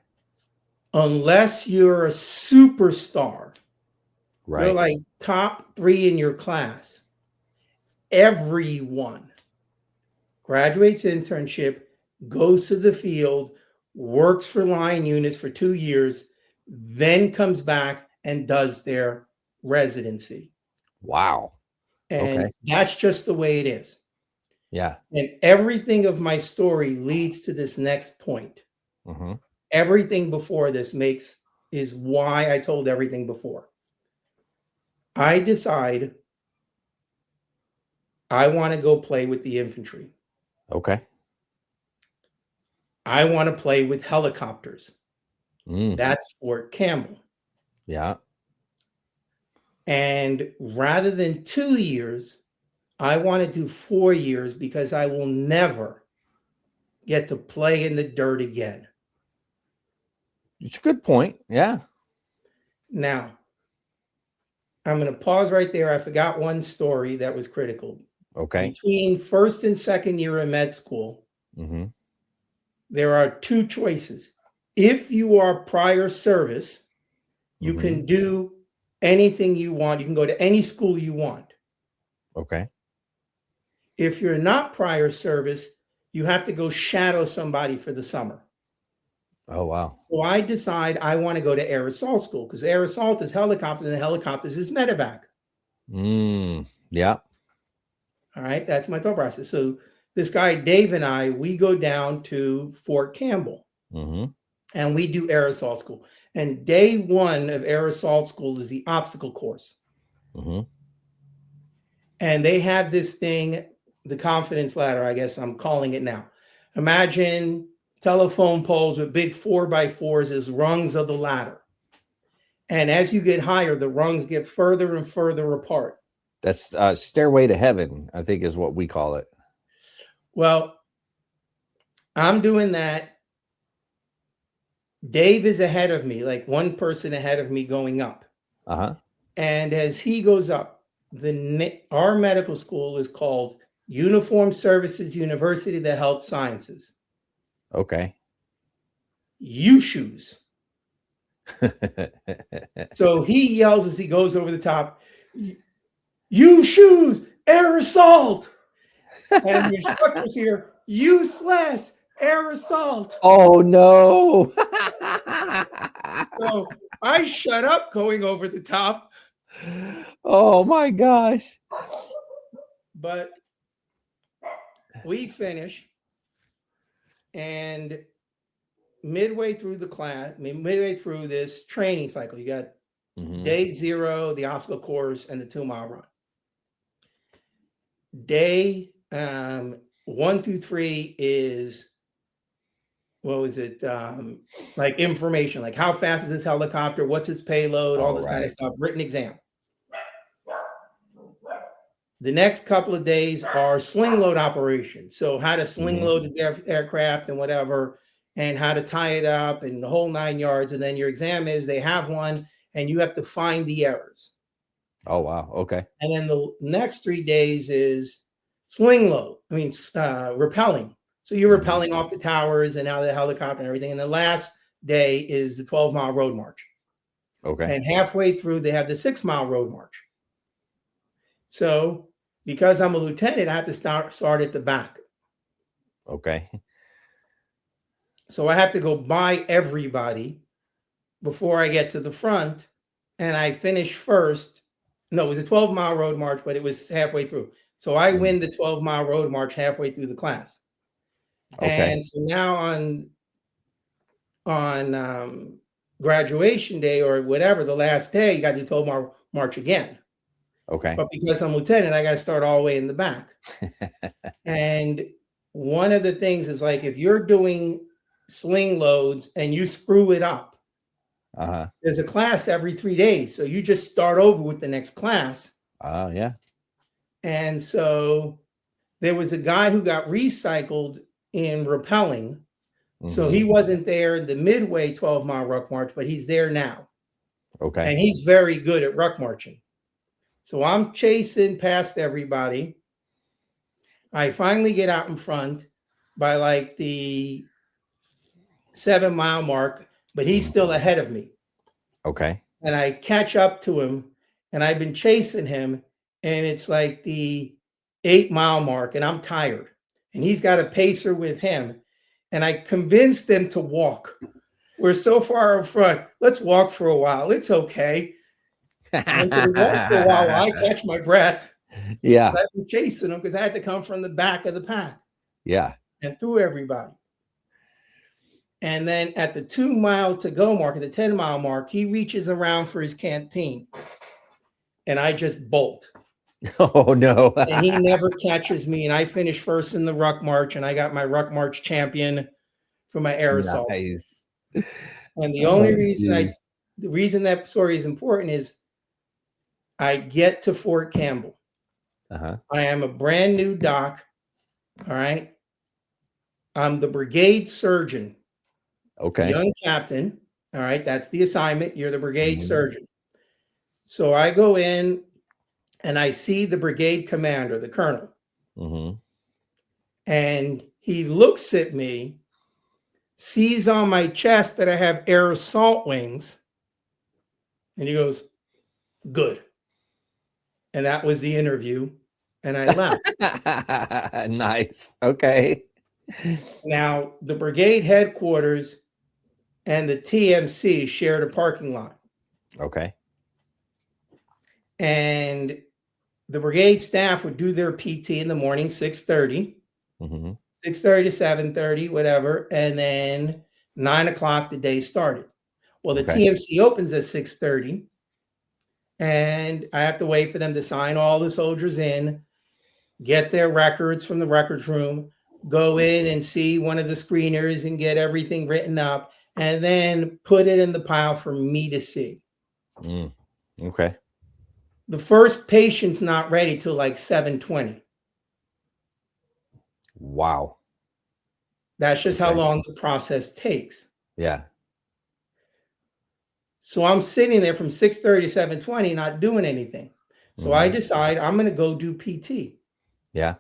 unless you're a superstar, Right. you're like top 3 in your class. Everyone graduates internship, goes to the field, works for line units for 2 years, then comes back and does their residency. Wow. And Okay. that's just the way it is. Yeah. And everything of my story leads to this next point. Mm-hmm. Everything before this is why I told everything before. I decide I want to go play with the infantry. Okay. I want to play with helicopters. Mm. That's Fort Campbell. Yeah. And rather than 2 years, I want to do 4 years because I will never get to play in the dirt again. It's a good point. Yeah. Now, I'm going to pause right there. I forgot one story that was critical. Okay. Between first and second year of med school, Mm-hmm. there are 2 choices. If you are prior service, you Mm-hmm. can do anything you want. You can go to any school you want. Okay. If you're not prior service, you have to go shadow somebody for the summer. Oh, wow. So I decide I want to go to air assault school because air assault is helicopters and helicopters is medevac. Yeah. All right. That's my thought process. So this guy, Dave, and I, we go down to Fort Campbell Mm-hmm. and we do air assault school. And day 1 of air assault school is the obstacle course. Mm-hmm. And they have this thing, the confidence ladder, I guess I'm calling it now. Imagine telephone poles with big 4x4s as rungs of the ladder. And as you get higher, the rungs get further and further apart. That's Stairway to Heaven, I think is what we call it. Well, I'm doing that. Dave is ahead of me, like one person ahead of me going up. Uh-huh. And as he goes up, our medical school is called Uniformed Services University of the Health Sciences. Okay. U-shoes. So he yells as he goes over the top, U-shoes, air assault. And the instructor's here, useless, air assault. Oh, no. So I shut up going over the top. Oh, my gosh. But we finish. And midway through this training cycle, you got day 0, the obstacle course, and the 2-mile run. Day 1 through 3 is, what was it? Like information, like how fast is this helicopter? What's its payload? All this kind of stuff, written exam. The next couple of days are sling load operations. So how to sling load the aircraft and whatever, and how to tie it up and the whole 9 yards. And then your exam is they have one and you have to find the errors. Oh, wow. Okay. And then the next 3 days is sling load. Rappelling. So you're rappelling off the towers and out of the helicopter and everything. And the last day is the 12-mile road march. Okay. And halfway through, they have the 6-mile road march. So because I'm a lieutenant, I have to start at the back. Okay. So I have to go by everybody before I get to the front. And I finish first. No, it was a 12-mile road march, but it was halfway through. So I win the 12-mile road march halfway through the class. Okay. And so now on graduation day or whatever, the last day, you got the 12-mile march again. Okay. But because I'm lieutenant, I got to start all the way in the back. And one of the things is like, if you're doing sling loads and you screw it up, there's a class every 3 days. So you just start over with the next class. Yeah. And so there was a guy who got recycled in rappelling. So he wasn't there in the midway 12-mile ruck march, but he's there now. Okay. And he's very good at ruck marching. So I'm chasing past everybody. I finally get out in front by like the 7-mile mark. but he's still ahead of me. Okay. And I catch up to him, and I've been chasing him, and it's like the 8-mile mark, and I'm tired. And he's got a pacer with him. And I convinced them to walk. We're so far up front. Let's walk for a while. It's okay. And so we walk for a while I catch my breath. Yeah. I've been chasing him because I had to come from the back of the pack. Yeah. And through everybody. And then at the 2-mile to go mark, at the 10-mile mark, he reaches around for his canteen. And I just bolt. Oh, no. And he never catches me. And I finish first in the ruck march. And I got my ruck march champion for my aerosols. Nice. And the only reason the reason that story is important is I get to Fort Campbell. I am a brand new doc. All right. I'm the brigade surgeon. Okay. Young captain. All right. That's the assignment. You're the brigade surgeon. So I go in and I see the brigade commander, the colonel. And he looks at me, sees on my chest that I have air assault wings. And he goes, good. And that was the interview. And I left. Nice. Okay. Now, the brigade headquarters and the TMC shared a parking lot. Okay. And the brigade staff would do their PT in the morning, 6:30, 6:30 to 7:30, whatever. And then 9 o'clock, the day started. Well, the TMC opens at 6:30. And I have to wait for them to sign all the soldiers in, get their records from the records room, go in and see one of the screeners and get everything written up, and then put it in the pile for me to see. Okay. The first patient's not ready till like 7:20. Wow. That's just how long the process takes. Yeah. So I'm sitting there from 6:30 to 7:20, not doing anything. So I decide I'm going to go do PT. Yeah.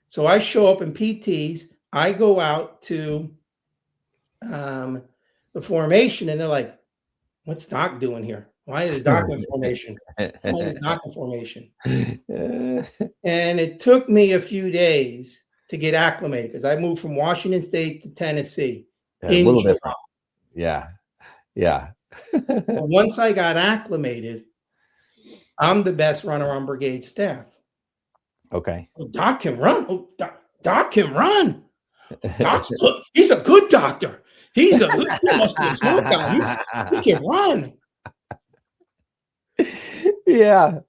So I show up in PTs. I go out to the formation, and they're like, "What's Doc doing here? Why is Doc in formation? Why is Doc in formation?" And it took me a few days to get acclimated because I moved from Washington State to Tennessee. A little different. Yeah. Yeah. Once I got acclimated, I'm the best runner on brigade staff. Okay. Oh, Doc can run. Oh, Doc can run. Doc's good. He's a good doctor. He must be a smart guy. He can run. Yeah.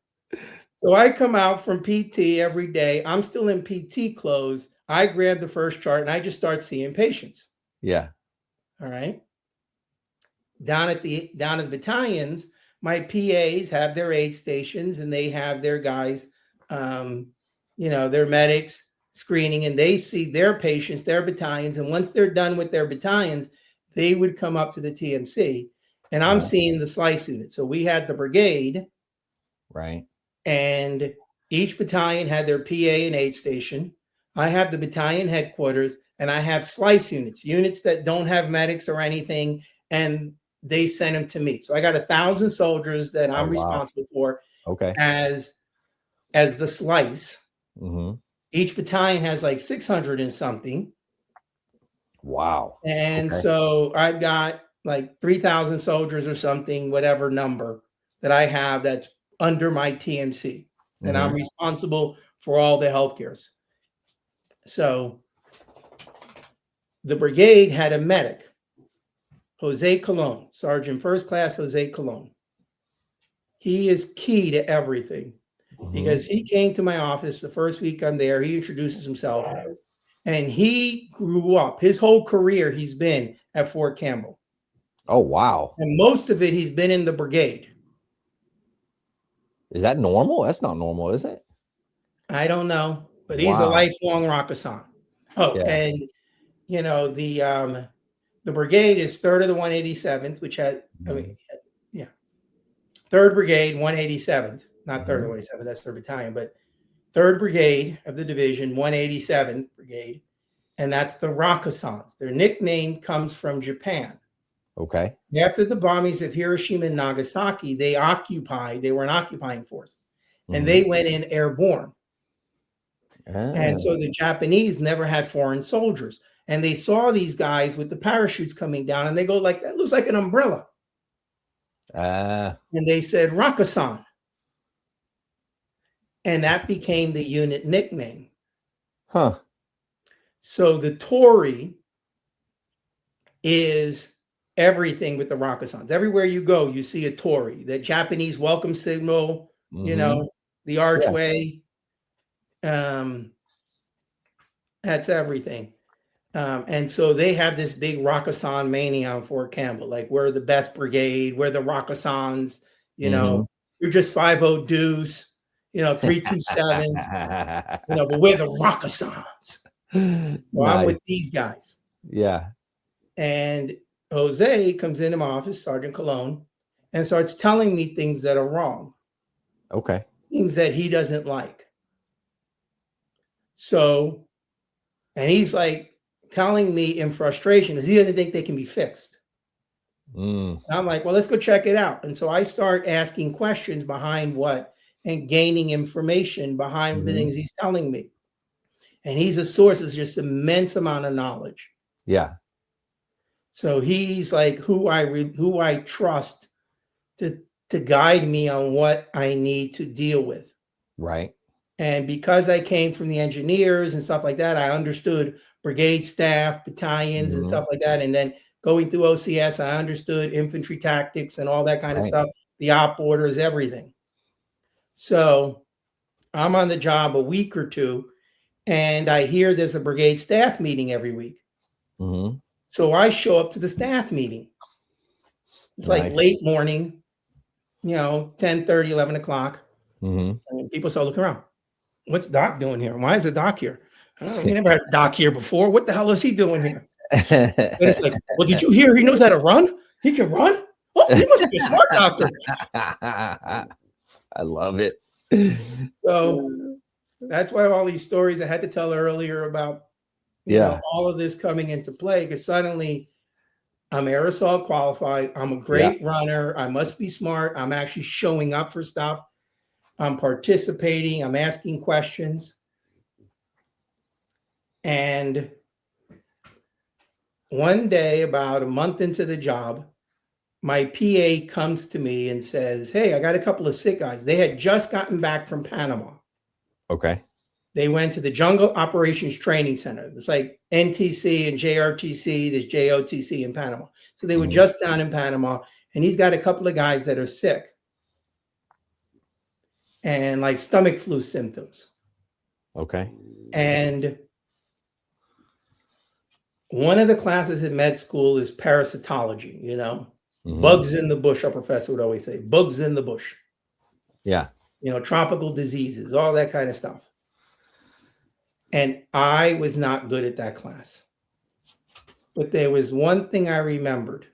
So I come out from PT every day. I'm still in PT clothes. I grab the first chart and I just start seeing patients. Yeah. All right. Down at the battalions, my PAs have their aid stations and they have their guys, their medics screening, and they see their patients, their battalions. And once they're done with their battalions, they would come up to the TMC, and I'm seeing the slice unit. So we had the brigade, right, and each battalion had their PA and aid station. I have the battalion headquarters, and I have slice units that don't have medics or anything, and they send them to me. So I got 1,000 soldiers that I'm responsible for. Okay. As the slice. Each battalion has like 600 and something. Wow. And so I've got like 3,000 soldiers or something, whatever number that I have that's under my TMC. And I'm responsible for all the healthcares. So the brigade had a medic, Jose Colon, Sergeant First Class Jose Colon. He is key to everything because he came to my office the first week I'm there. He introduces himself, and he grew up. His whole career, he's been at Fort Campbell. Oh, wow. And most of it, he's been in the brigade. Is that normal? That's not normal, is it? I don't know, but he's a lifelong Rakkasan. Oh, yeah. And, the brigade is 3rd of the 187th, which had, 3rd Brigade, 187th, not 3rd of the 187th, that's their battalion, but 3rd Brigade of the division, 187th Brigade, and that's the Rakkasans. Their nickname comes from Japan. Okay. After the bombings of Hiroshima and Nagasaki, they were an occupying force, and they went in airborne. And so the Japanese never had foreign soldiers. And they saw these guys with the parachutes coming down, and they go like, that looks like an umbrella. And they said, Rakusan. And that became the unit nickname. Huh. So the Torii is everything with the Rakusans. Everywhere you go, you see a Torii. The Japanese welcome signal, you know, the archway. Yeah. That's everything. And so they have this big Rakusan mania on Fort Campbell. Like, we're the best brigade. We're the Rakusans. You know, you're just 5-0 Deuce. You know, 327. You know, but we're the Rakusans. Well, nice. I'm with these guys. Yeah. And Jose comes into my office, Sergeant Cologne, and starts telling me things that are wrong. Okay. Things that he doesn't like. So, and he's like telling me in frustration because he doesn't think they can be fixed. And I'm like, well, let's go check it out. And so I start asking questions behind what and gaining information behind the things he's telling me. And he's a source of just immense amount of knowledge. Yeah. So he's like who I trust to guide me on what I need to deal with. Right. And because I came from the engineers and stuff like that, I understood brigade staff, battalions and stuff like that. And then going through OCS, I understood infantry tactics and all that kind of stuff, the op orders, everything. So I'm on the job a week or two, and I hear there's a brigade staff meeting every week. So I show up to the staff meeting. It's like late morning, you know, 10:30, 11 o'clock. And people start looking around. What's Doc doing here? Why is the Doc here? We never had Doc here before. What the hell is he doing here? And it's like, well, did you hear he knows how to run? He can run? Oh, he must be a smart doctor. I love it. So that's why all these stories I had to tell earlier about you know, all of this coming into play, because suddenly I'm air assault qualified. I'm a great runner. I must be smart. I'm actually showing up for stuff. I'm participating. I'm asking questions. And one day, about a month into the job, my PA comes to me and says, hey, I got a couple of sick guys. They had just gotten back from Panama. Okay. They went to the Jungle Operations Training Center. It's like NTC and JRTC, there's JOTC in Panama. So they were just down in Panama, and he's got a couple of guys that are sick and like stomach flu symptoms. Okay. And one of the classes in med school is parasitology, you know, bugs in the bush, our professor would always say, bugs in the bush. Yeah. You know, tropical diseases, all that kind of stuff. And I was not good at that class. But there was one thing I remembered.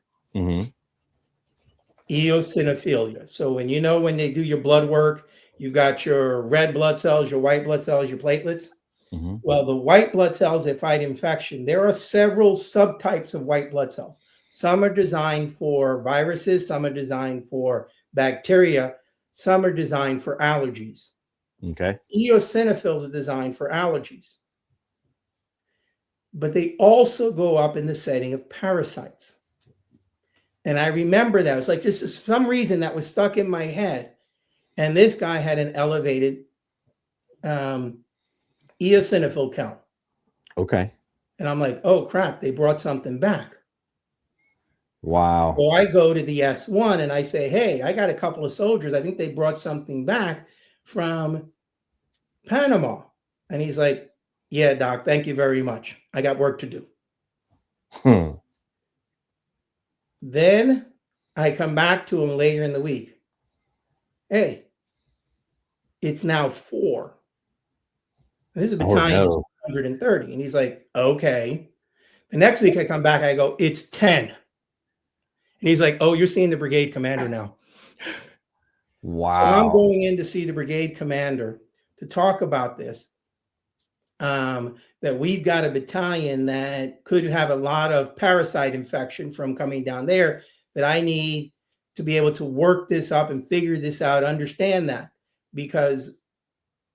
Eosinophilia. So when they do your blood work, you got your red blood cells, your white blood cells, your platelets. Well, the white blood cells that fight infection, there are several subtypes of white blood cells. Some are designed for viruses, some are designed for bacteria, some are designed for allergies. Okay. Eosinophils are designed for allergies. But they also go up in the setting of parasites. And I remember that. It was like just for some reason that was stuck in my head. And this guy had an elevated eosinophil count. Okay. And I'm like, oh, crap, they brought something back. Wow. So I go to the S1 and I say, hey, I got a couple of soldiers. I think they brought something back from Panama. And he's like, yeah, doc, thank you very much. I got work to do. Then I come back to him later in the week. Hey, it's now 4. This is a battalion of 130. And he's like, okay. The next week I come back, I go, it's 10. And he's like, oh, you're seeing the brigade commander now. Wow. So I'm going in to see the brigade commander to talk about this. that we've got a battalion that could have a lot of parasite infection from coming down there, that I need to be able to work this up and figure this out, understand that, because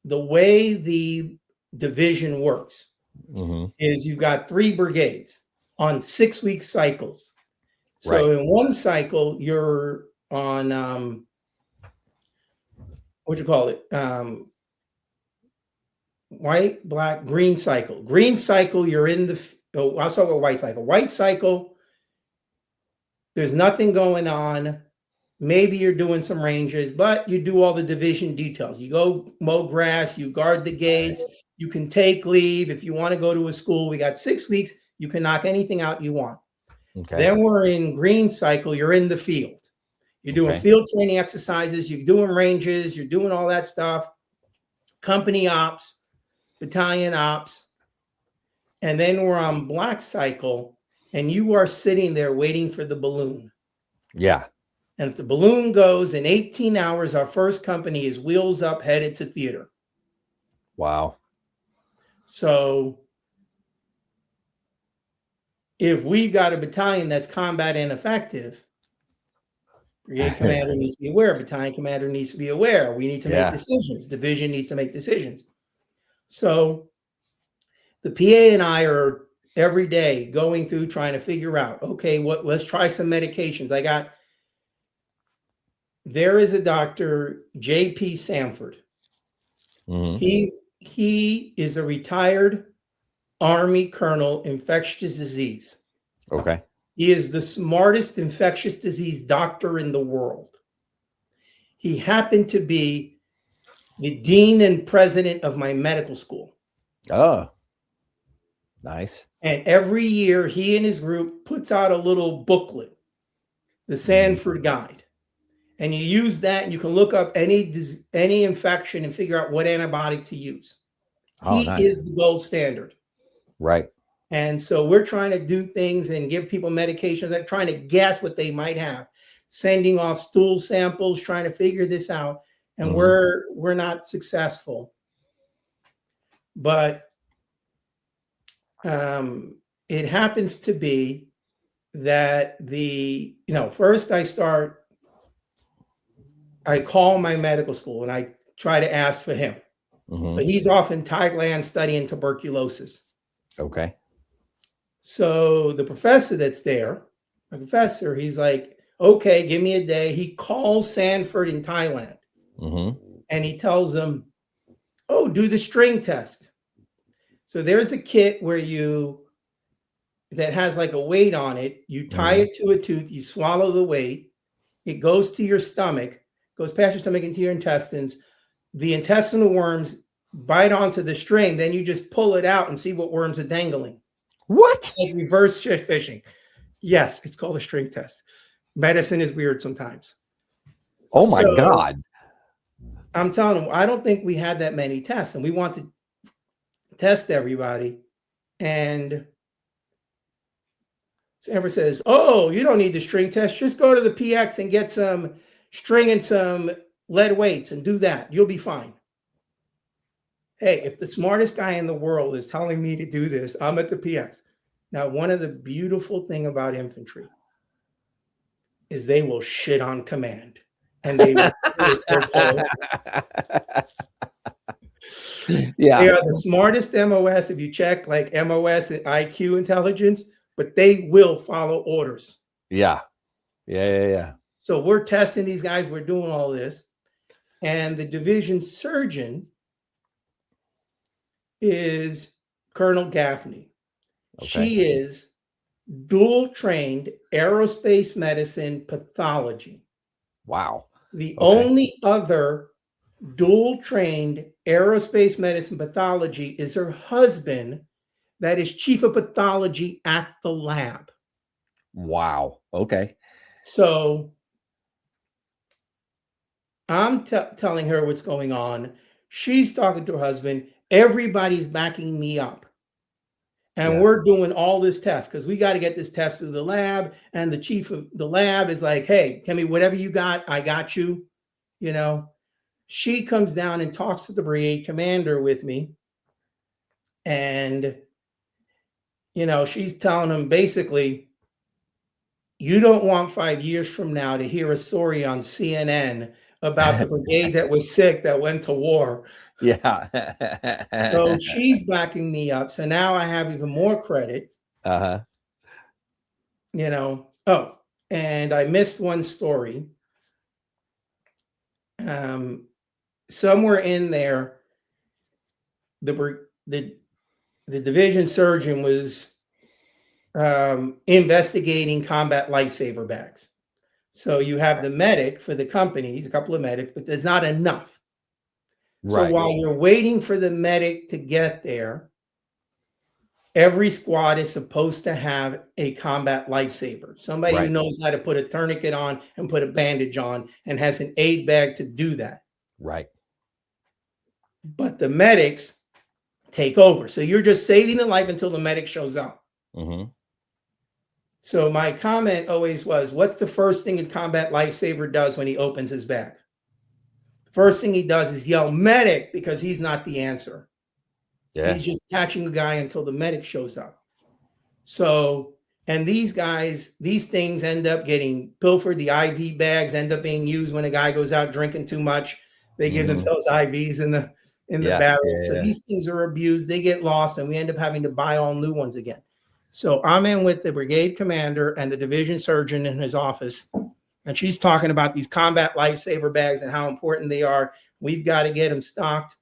the way the division works is you've got 3 brigades on 6-week cycles. So in one cycle, you're on what you call it? White, black, green cycle. Green cycle, you're in the, I'll start with white cycle. White cycle, there's nothing going on. Maybe you're doing some ranges, but you do all the division details. You go mow grass, you guard the gates, you can take leave. If you want to go to a school, we got 6 weeks, you can knock anything out you want. Okay. Then we're in green cycle, you're in the field. You're doing field training exercises, you're doing ranges, you're doing all that stuff, company ops, battalion ops. And then we're on black cycle, and you are sitting there waiting for the balloon. Yeah. And if the balloon goes in 18 hours, our first company is wheels up, headed to theater. Wow. So if we've got a battalion that's combat ineffective, brigade commander needs to be aware, battalion commander needs to be aware. We need to make decisions. Division needs to make decisions. So the PA and I are every day going through trying to figure out, okay, let's try some medications. There is a doctor, J.P. Sanford. He is a retired Army colonel, infectious disease. Okay. He is the smartest infectious disease doctor in the world. He happened to be the dean and president of my medical school. Oh, nice. And every year he and his group puts out a little booklet, the Sanford Guide. And you use that and you can look up any infection and figure out what antibiotic to use. He is the gold standard. Right. And so we're trying to do things and give people medications, like trying to guess what they might have, sending off stool samples, trying to figure this out. And we're not successful. But it happens to be that first I call my medical school and I try to ask for him. But he's off in Thailand studying tuberculosis. Okay. So the professor that's there, he's like, okay, give me a day. He calls Sanford in Thailand. And he tells them, oh, do the string test. So there's a kit that has like a weight on it. You tie it to a tooth, you swallow the weight. It goes to your stomach, goes past your stomach into your intestines. The intestinal worms bite onto the string. Then you just pull it out and see what worms are dangling. What? Like reverse fishing. Yes, it's called a string test. Medicine is weird sometimes. Oh my God. I'm telling them, I don't think we had that many tests, and we want to test everybody. And Sanford says, oh, you don't need the string test. Just go to the PX and get some string and some lead weights and do that. You'll be fine. Hey, if the smartest guy in the world is telling me to do this, I'm at the PX. Now, one of the beautiful things about infantry is they will shit on command. And they will They are the smartest MOS if you check like MOS and IQ intelligence, but they will follow orders. Yeah. So we're testing these guys. We're doing all this. And the division surgeon is Colonel Gaffney. Okay. She is dual trained aerospace medicine pathology. Wow. The only other dual trained aerospace medicine pathology is her husband, that is chief of pathology at the lab. Wow. Okay. So I'm telling her what's going on. She's talking to her husband. Everybody's backing me up. And we're doing all this test because we got to get this test to the lab. And the chief of the lab is like, hey, tell me whatever you got. I got you. She comes down and talks to the brigade commander with me. And, she's telling him basically, you don't want 5 years from now to hear a story on CNN about the brigade that was sick that went to war. Yeah. So she's backing me up. So now I have even more credit. Uh-huh. Oh, and I missed one story. Somewhere in there, the division surgeon was investigating combat lifesaver bags. So you have the medic for the companies, a couple of medics, but there's not enough. So while you're waiting for the medic to get there, every squad is supposed to have a combat lifesaver. Somebody who knows how to put a tourniquet on and put a bandage on and has an aid bag to do that. Right. But the medics take over. So you're just saving a life until the medic shows up. Mm-hmm. So my comment always was, what's the first thing a combat lifesaver does when he opens his bag? The first thing he does is yell medic, because he's not the answer. Yeah. He's just catching the guy until the medic shows up. So, and these things end up getting pilfered. The IV bags end up being used when a guy goes out drinking too much. They give themselves IVs in the barrel. So these things are abused. They get lost, and we end up having to buy all new ones again. So I'm in with the brigade commander and the division surgeon in his office, and she's talking about these combat lifesaver bags and how important they are. We've got to get them stocked,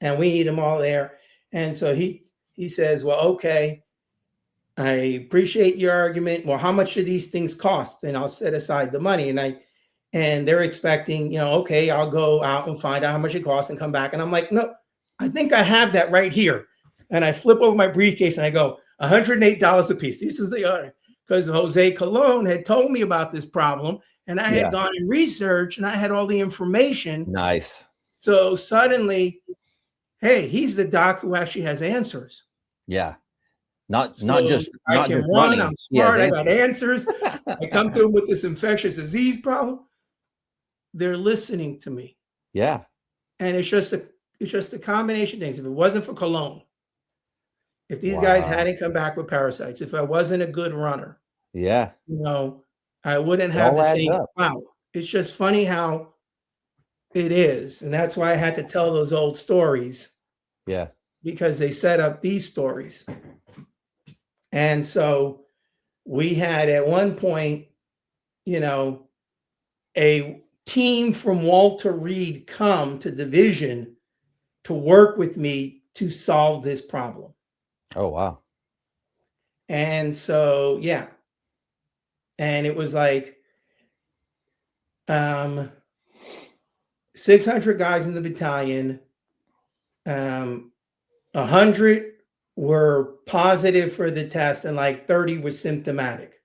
and we need them all there. And so he says, well, okay, I appreciate your argument. Well, how much do these things cost? And I'll set aside the money. And they're expecting, okay, I'll go out and find out how much it costs and come back. And I'm like, no, I think I have that right here. And I flip over my briefcase and I go, $108 a piece. This is the because Jose Colon had told me about this problem, and I had gone and researched, and I had all the information. Nice. So suddenly, hey, he's the doc who actually has answers. Yeah. Not just I can run. I'm smart. I got answers. I come to him with this infectious disease problem. They're listening to me. Yeah. And it's just a combination of things. If it wasn't for Cologne, if these guys hadn't come back with parasites, if I wasn't a good runner, I wouldn't have the same power. It's just funny how it is. And that's why I had to tell those old stories. Yeah. Because they set up these stories. And so we had at one point, a team from Walter Reed come to division to work with me to solve this problem. Oh, wow. And so, and it was like 600 guys in the battalion, 100 were positive for the test and like 30 was symptomatic.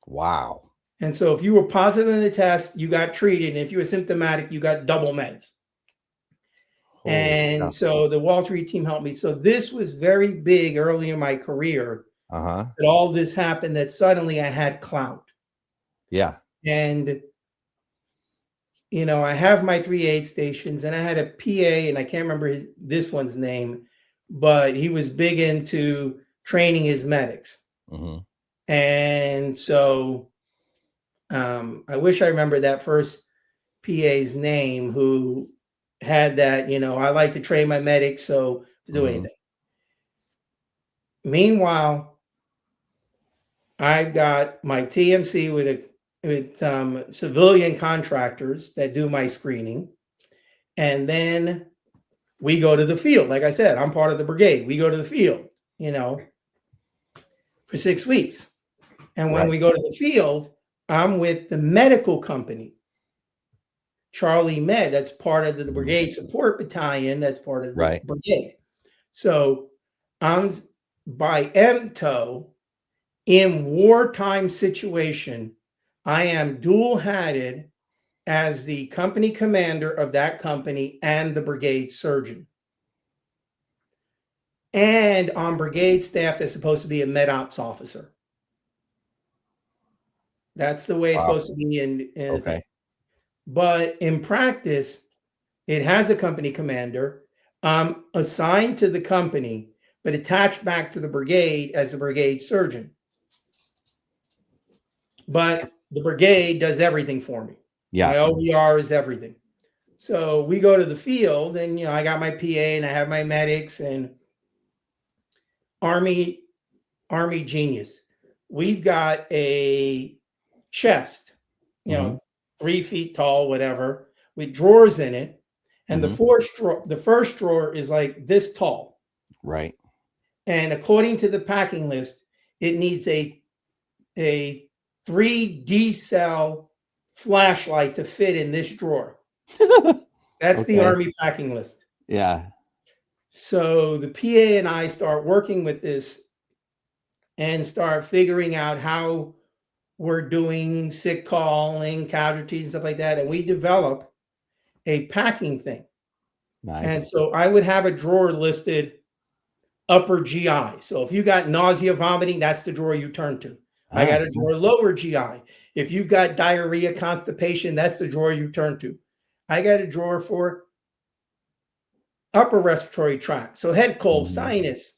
Wow. And so if you were positive in the test, you got treated. And if you were symptomatic, you got double meds. And so the Walter Reed team helped me. So this was very big early in my career. That all this happened, that suddenly I had clout. Yeah. And, I have my 3 aid stations, and I had a PA, and I can't remember this one's name, but he was big into training his medics. Mm-hmm. And so I wish I remember that first PA's name who had that, I like to train my medics, so to do anything. Meanwhile, I've got my TMC with civilian contractors that do my screening. And then we go to the field. Like I said, I'm part of the brigade. We go to the field, for 6 weeks. And when we go to the field, I'm with the medical company, Charlie Med, that's part of the brigade support battalion, that's part of the brigade. So I'm by MTO in wartime situation. I am dual-hatted as the company commander of that company and the brigade surgeon. And on brigade staff, there's supposed to be a med ops officer. That's the way it's supposed to be in But in practice, it has a company commander. I'm assigned to the company, but attached back to the brigade as the brigade surgeon. But the brigade does everything for me. Yeah. My OER is everything. So we go to the field, and I got my PA and I have my medics and Army genius. We've got a chest, 3 feet tall, whatever, with drawers in it. And the first drawer is like this tall. Right. And according to the packing list, it needs a 3D cell flashlight to fit in this drawer. That's the Army packing list. Yeah. So the PA and I start working with this and start figuring out how we're doing sick calling, casualties, and stuff like that. And we develop a packing thing. Nice. And so I would have a drawer listed upper GI. So if you got nausea, vomiting, that's the drawer you turn to. I got a drawer lower GI. If you've got diarrhea, constipation, that's the drawer you turn to. I got a drawer for upper respiratory tract. So head cold, sinus,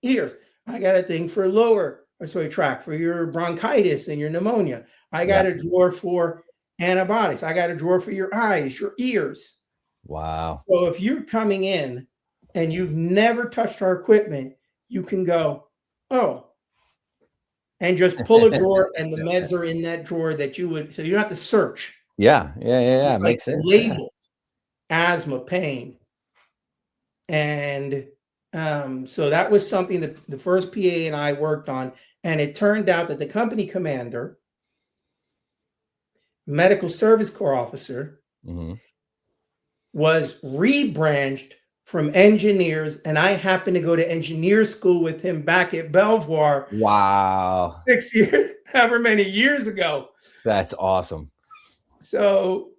ears. I got a thing for lower respiratory tract for your bronchitis and your pneumonia. I got a drawer for antibiotics. I got a drawer for your eyes, your ears. Wow. So if you're coming in and you've never touched our equipment, you can go, oh, and just pull a drawer and the meds are in that drawer that you would, so you don't have to search. Yeah. It's Makes sense. Labeled asthma, pain. And so that was something that the first PA and I worked on. And it turned out that the company commander, medical service corps officer, was rebranched from engineers, and I happened to go to engineer school with him back at Belvoir. Wow. 6 years, however many years ago. That's awesome. So,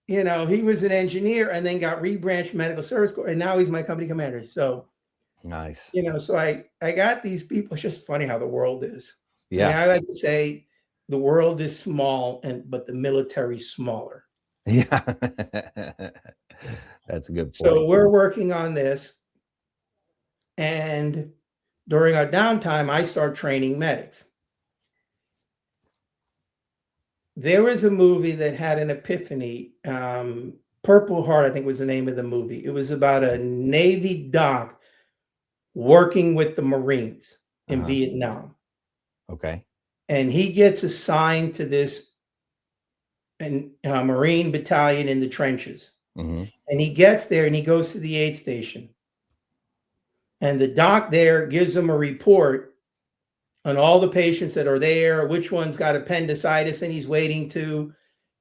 he was an engineer and then got rebranched medical service corps, and now he's my company commander. So nice. So I got these people. It's just funny how the world is. Yeah. I like to say the world is small, but the military's smaller. Yeah. That's a good point. So we're working on this. And during our downtime, I start training medics. There was a movie that had an epiphany. Purple Heart, I think, was the name of the movie. It was about a Navy doc working with the Marines in Vietnam. Okay. And he gets assigned to this Marine battalion in the trenches. And he gets there and he goes to the aid station. And the doc there gives him a report on all the patients that are there, which one's got appendicitis and he's waiting to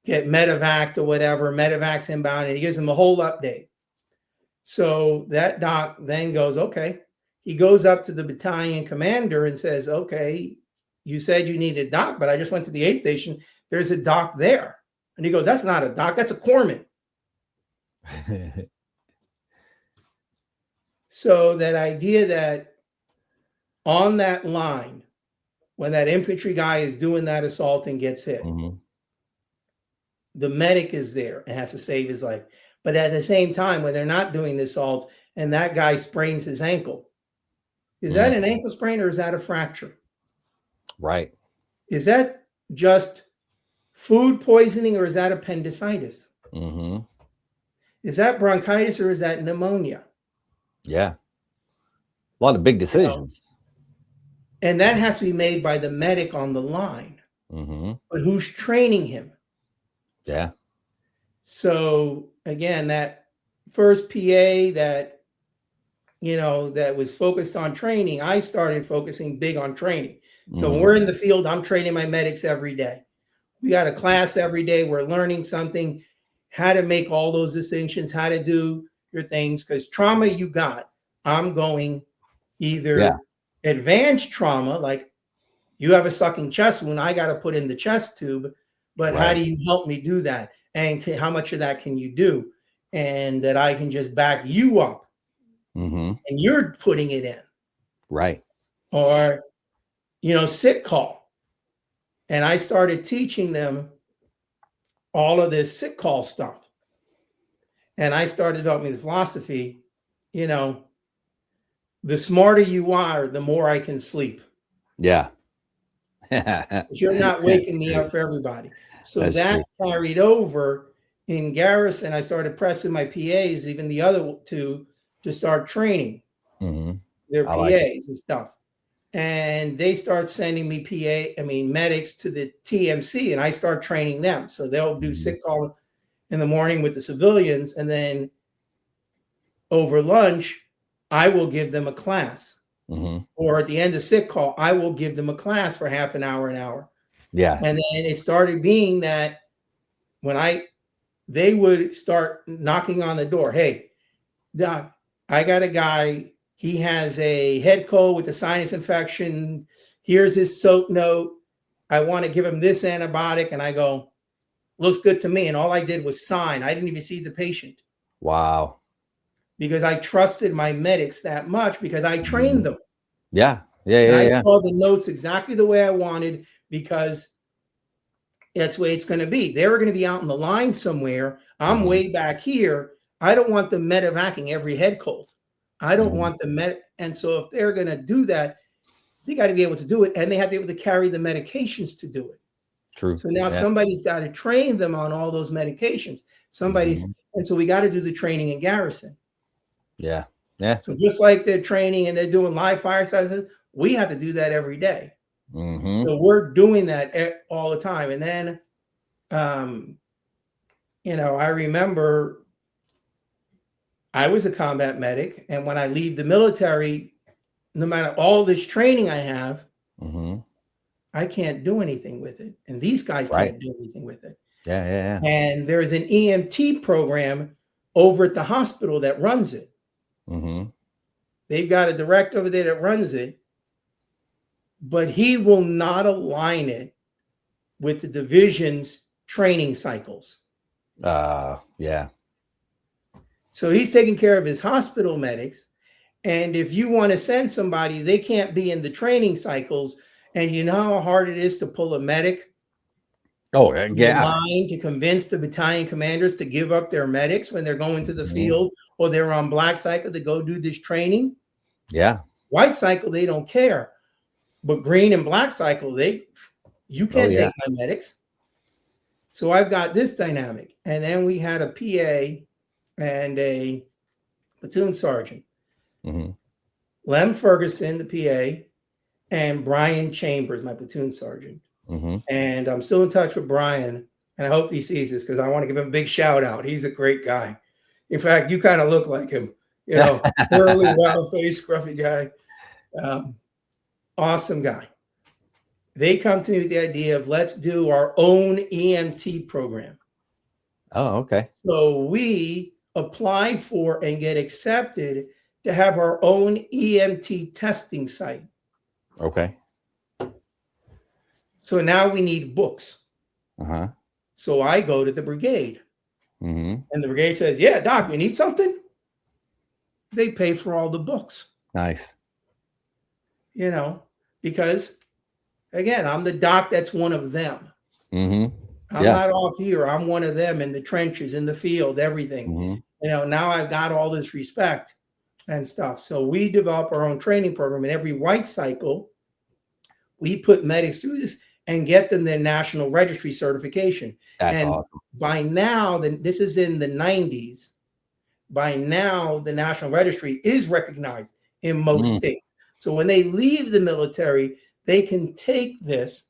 get medevaced or whatever, medevac's inbound, and he gives him a whole update. So that doc then goes, okay. He goes up to the battalion commander and says, okay, you said you need a doc, but I just went to the aid station. There's a doc there. And he goes, that's not a doc, that's a corpsman. So that idea that on that line, when that infantry guy is doing that assault and gets hit, the medic is there and has to save his life. But at the same time, when they're not doing the assault and that guy sprains his ankle, is that an ankle sprain or is that a fracture? Right. Is that just food poisoning or is that appendicitis? Is that bronchitis or is that pneumonia? Yeah. A lot of big decisions. And that has to be made by the medic on the line. But who's training him? Yeah. So again, that first PA that, that was focused on training, I started focusing big on training. So when we're in the field, I'm training my medics every day. We got a class every day. We're learning something, how to make all those distinctions, how to do your things. Because trauma you got, I'm going either advanced trauma, like you have a sucking chest wound, I got to put in the chest tube. But how do you help me do that? And how much of that can you do? And that I can just back you up and you're putting it in. Right. Or, sick call. And I started teaching them all of this sick call stuff. And I started developing the philosophy, the smarter you are, the more I can sleep. Yeah. You're not waking me up for everybody. So That's that true. carried over in Garrison. I started pressing my PAs, even the other two, to start training their I like it. PAs and stuff. And they start sending me medics to the TMC, and I start training them. So they'll do sick call in the morning with the civilians, and then over lunch, I will give them a class. Or at the end of sick call, I will give them a class for half an hour. Yeah. And then it started being that when they would start knocking on the door. Hey, doc, I got a guy. He has a head cold with a sinus infection. Here's his soak note. I want to give him this antibiotic. And I go, looks good to me. And all I did was sign. I didn't even see the patient. Wow. Because I trusted my medics that much because I trained them. Yeah. And I saw the notes exactly the way I wanted because that's the way it's going to be. They were going to be out in the line somewhere. I'm way back here. I don't want them medevacing every head cold. I don't want the and so if they're going to do that, they got to be able to do it, and they have to be able to carry the medications to do it. True. So now somebody's got to train them on all those medications. And so we got to do the training in Garrison. Yeah. Yeah. So just like they're training and they're doing live firesides, we have to do that every day. So we're doing that all the time. And then, I remember I was a combat medic, and when I leave the military, no matter all this training I have, I can't do anything with it. And these guys can't do anything with it. Yeah. And there's an EMT program over at the hospital that runs it. They've got a director over there that runs it, but he will not align it with the division's training cycles. Yeah. So he's taking care of his hospital medics. And if you want to send somebody, they can't be in the training cycles. And you know how hard it is to pull a medic? Oh, yeah. Line to convince the battalion commanders to give up their medics when they're going to the field or they're on black cycle to go do this training. Yeah. White cycle, they don't care. But green and black cycle, you can't take my medics. So I've got this dynamic. And then we had a PA and a platoon sergeant. Lem Ferguson, the PA, and Brian Chambers, my platoon sergeant. And I'm still in touch with Brian, and I hope he sees this because I want to give him a big shout out. He's a great guy. In fact, you kind of look like him, curly, wild-faced, scruffy guy. Awesome guy. They come to me with the idea of let's do our own EMT program. Oh, okay. So we apply for and get accepted to have our own EMT testing site. Okay. So now we need books. So I go to the brigade. And the brigade says, yeah, doc, you need something? They pay for all the books. Nice. Because, again, I'm the doc that's one of them. I'm not off here. I'm one of them in the trenches, in the field, everything. Now I've got all this respect and stuff. So we develop our own training program. And every white cycle, we put medics through this and get them their national registry certification. That's awesome. By now, this is in the 90s. By now, the national registry is recognized in most states. So when they leave the military, they can take this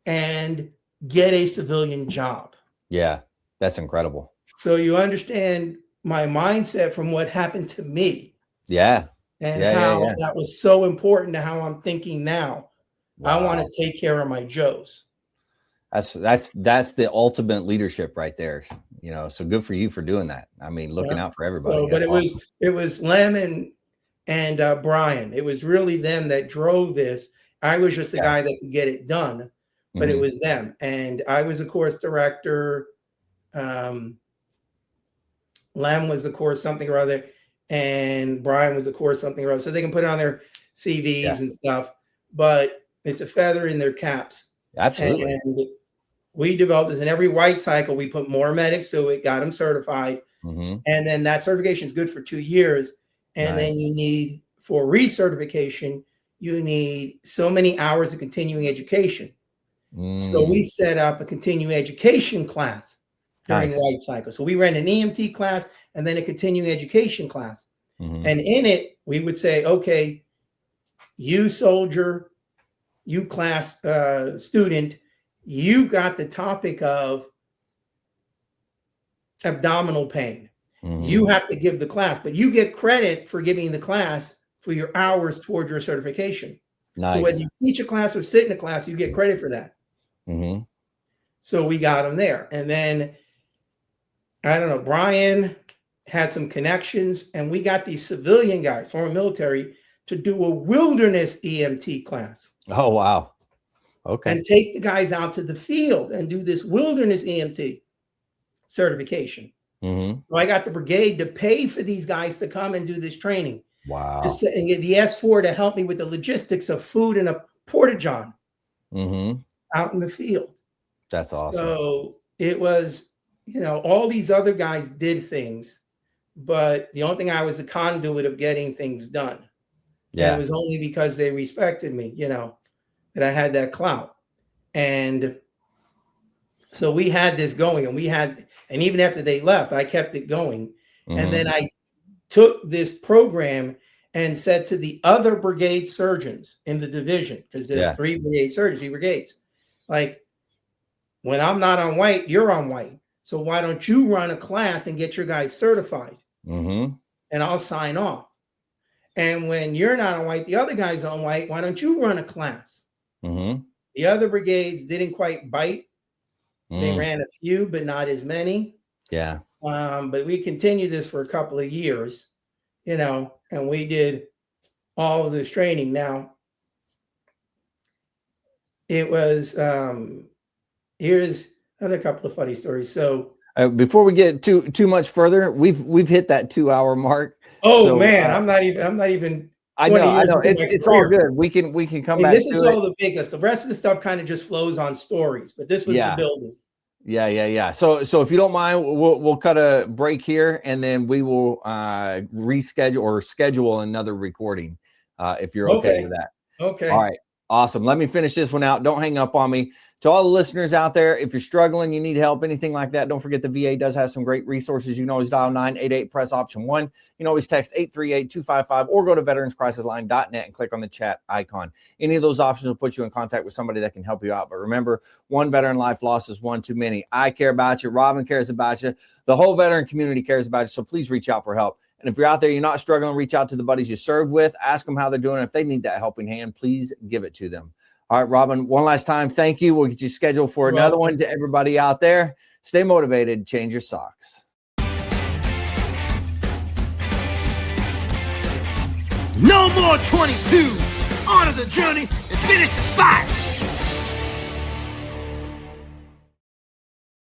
and get a civilian job. Yeah, that's incredible. So you understand my mindset from what happened to me. Yeah. And how that was so important to how I'm thinking now. Wow. I want to take care of my Joes. That's the ultimate leadership right there. So good for you for doing that. I mean, looking out for everybody. So, but it was Lem and Brian. It was really them that drove this. I was just the guy that could get it done, but it was them. And I was a course director. Lem was the course something or other, and Brian was the course something or other. So they can put it on their CVs and stuff. But it's a feather in their caps. Absolutely. And we developed this in every white cycle. We put more medics to it, got them certified. And then that certification is good for 2 years. And then you need, for recertification, you need so many hours of continuing education. So we set up a continuing education class during White Cycle. So we ran an EMT class and then a continuing education class. And in it, we would say, okay, you soldier, you class student, you got the topic of abdominal pain. You have to give the class, but you get credit for giving the class for your hours towards your certification. So whether you teach a class or sit in a class, you get credit for that. So we got them there. And then, I don't know, Brian had some connections, and we got these civilian guys, former military, to do a wilderness EMT class. Oh, wow. Okay. And take the guys out to the field and do this wilderness EMT certification. So I got the brigade to pay for these guys to come and do this training. Wow. And get the S4 to help me with the logistics of food and a porta-john out in the field. That's awesome. So it was, you know, all these other guys did things, but the only thing I was the conduit of getting things done. Yeah. And it was only because they respected me, you know, that I had that clout. And so we had this going, and even after they left, I kept it going. And then I took this program and said to the other brigade surgeons in the division, because there's 3 brigade surgeons, 3 brigades, like, when I'm not on white, you're on white. So why don't you run a class and get your guys certified? And I'll sign off. And when you're not on white, the other guy's on white, why don't you run a class? The other brigades didn't quite bite. They ran a few, but not as many. Yeah. But we continued this for a couple of years, you know, and we did all of this training. Now, it was, here's another couple of funny stories. So before we get too much further, we've hit that 2-hour mark. Oh, so, man, I'm not even. I know. It's all good. We can come back. This is all the biggest. The rest of the stuff kind of just flows on stories, but this was the building. Yeah. So if you don't mind, we'll cut a break here, and then we will reschedule or schedule another recording if you're okay with that. Okay. All right. Awesome. Let me finish this one out. Don't hang up on me. To all the listeners out there, if you're struggling, you need help, anything like that, don't forget the VA does have some great resources. You can always dial 988, press option 1. You can always text 838-255 or go to veteranscrisisline.net and click on the chat icon. Any of those options will put you in contact with somebody that can help you out. But remember, one veteran life lost is one too many. I care about you. Robin cares about you. The whole veteran community cares about you. So please reach out for help. And if you're out there, you're not struggling, reach out to the buddies you served with. Ask them how they're doing. If they need that helping hand, please give it to them. All right, Robin, one last time, thank you. We'll get you scheduled for another one. To everybody out there, stay motivated, change your socks. No more 22. On to the journey and finish the fight.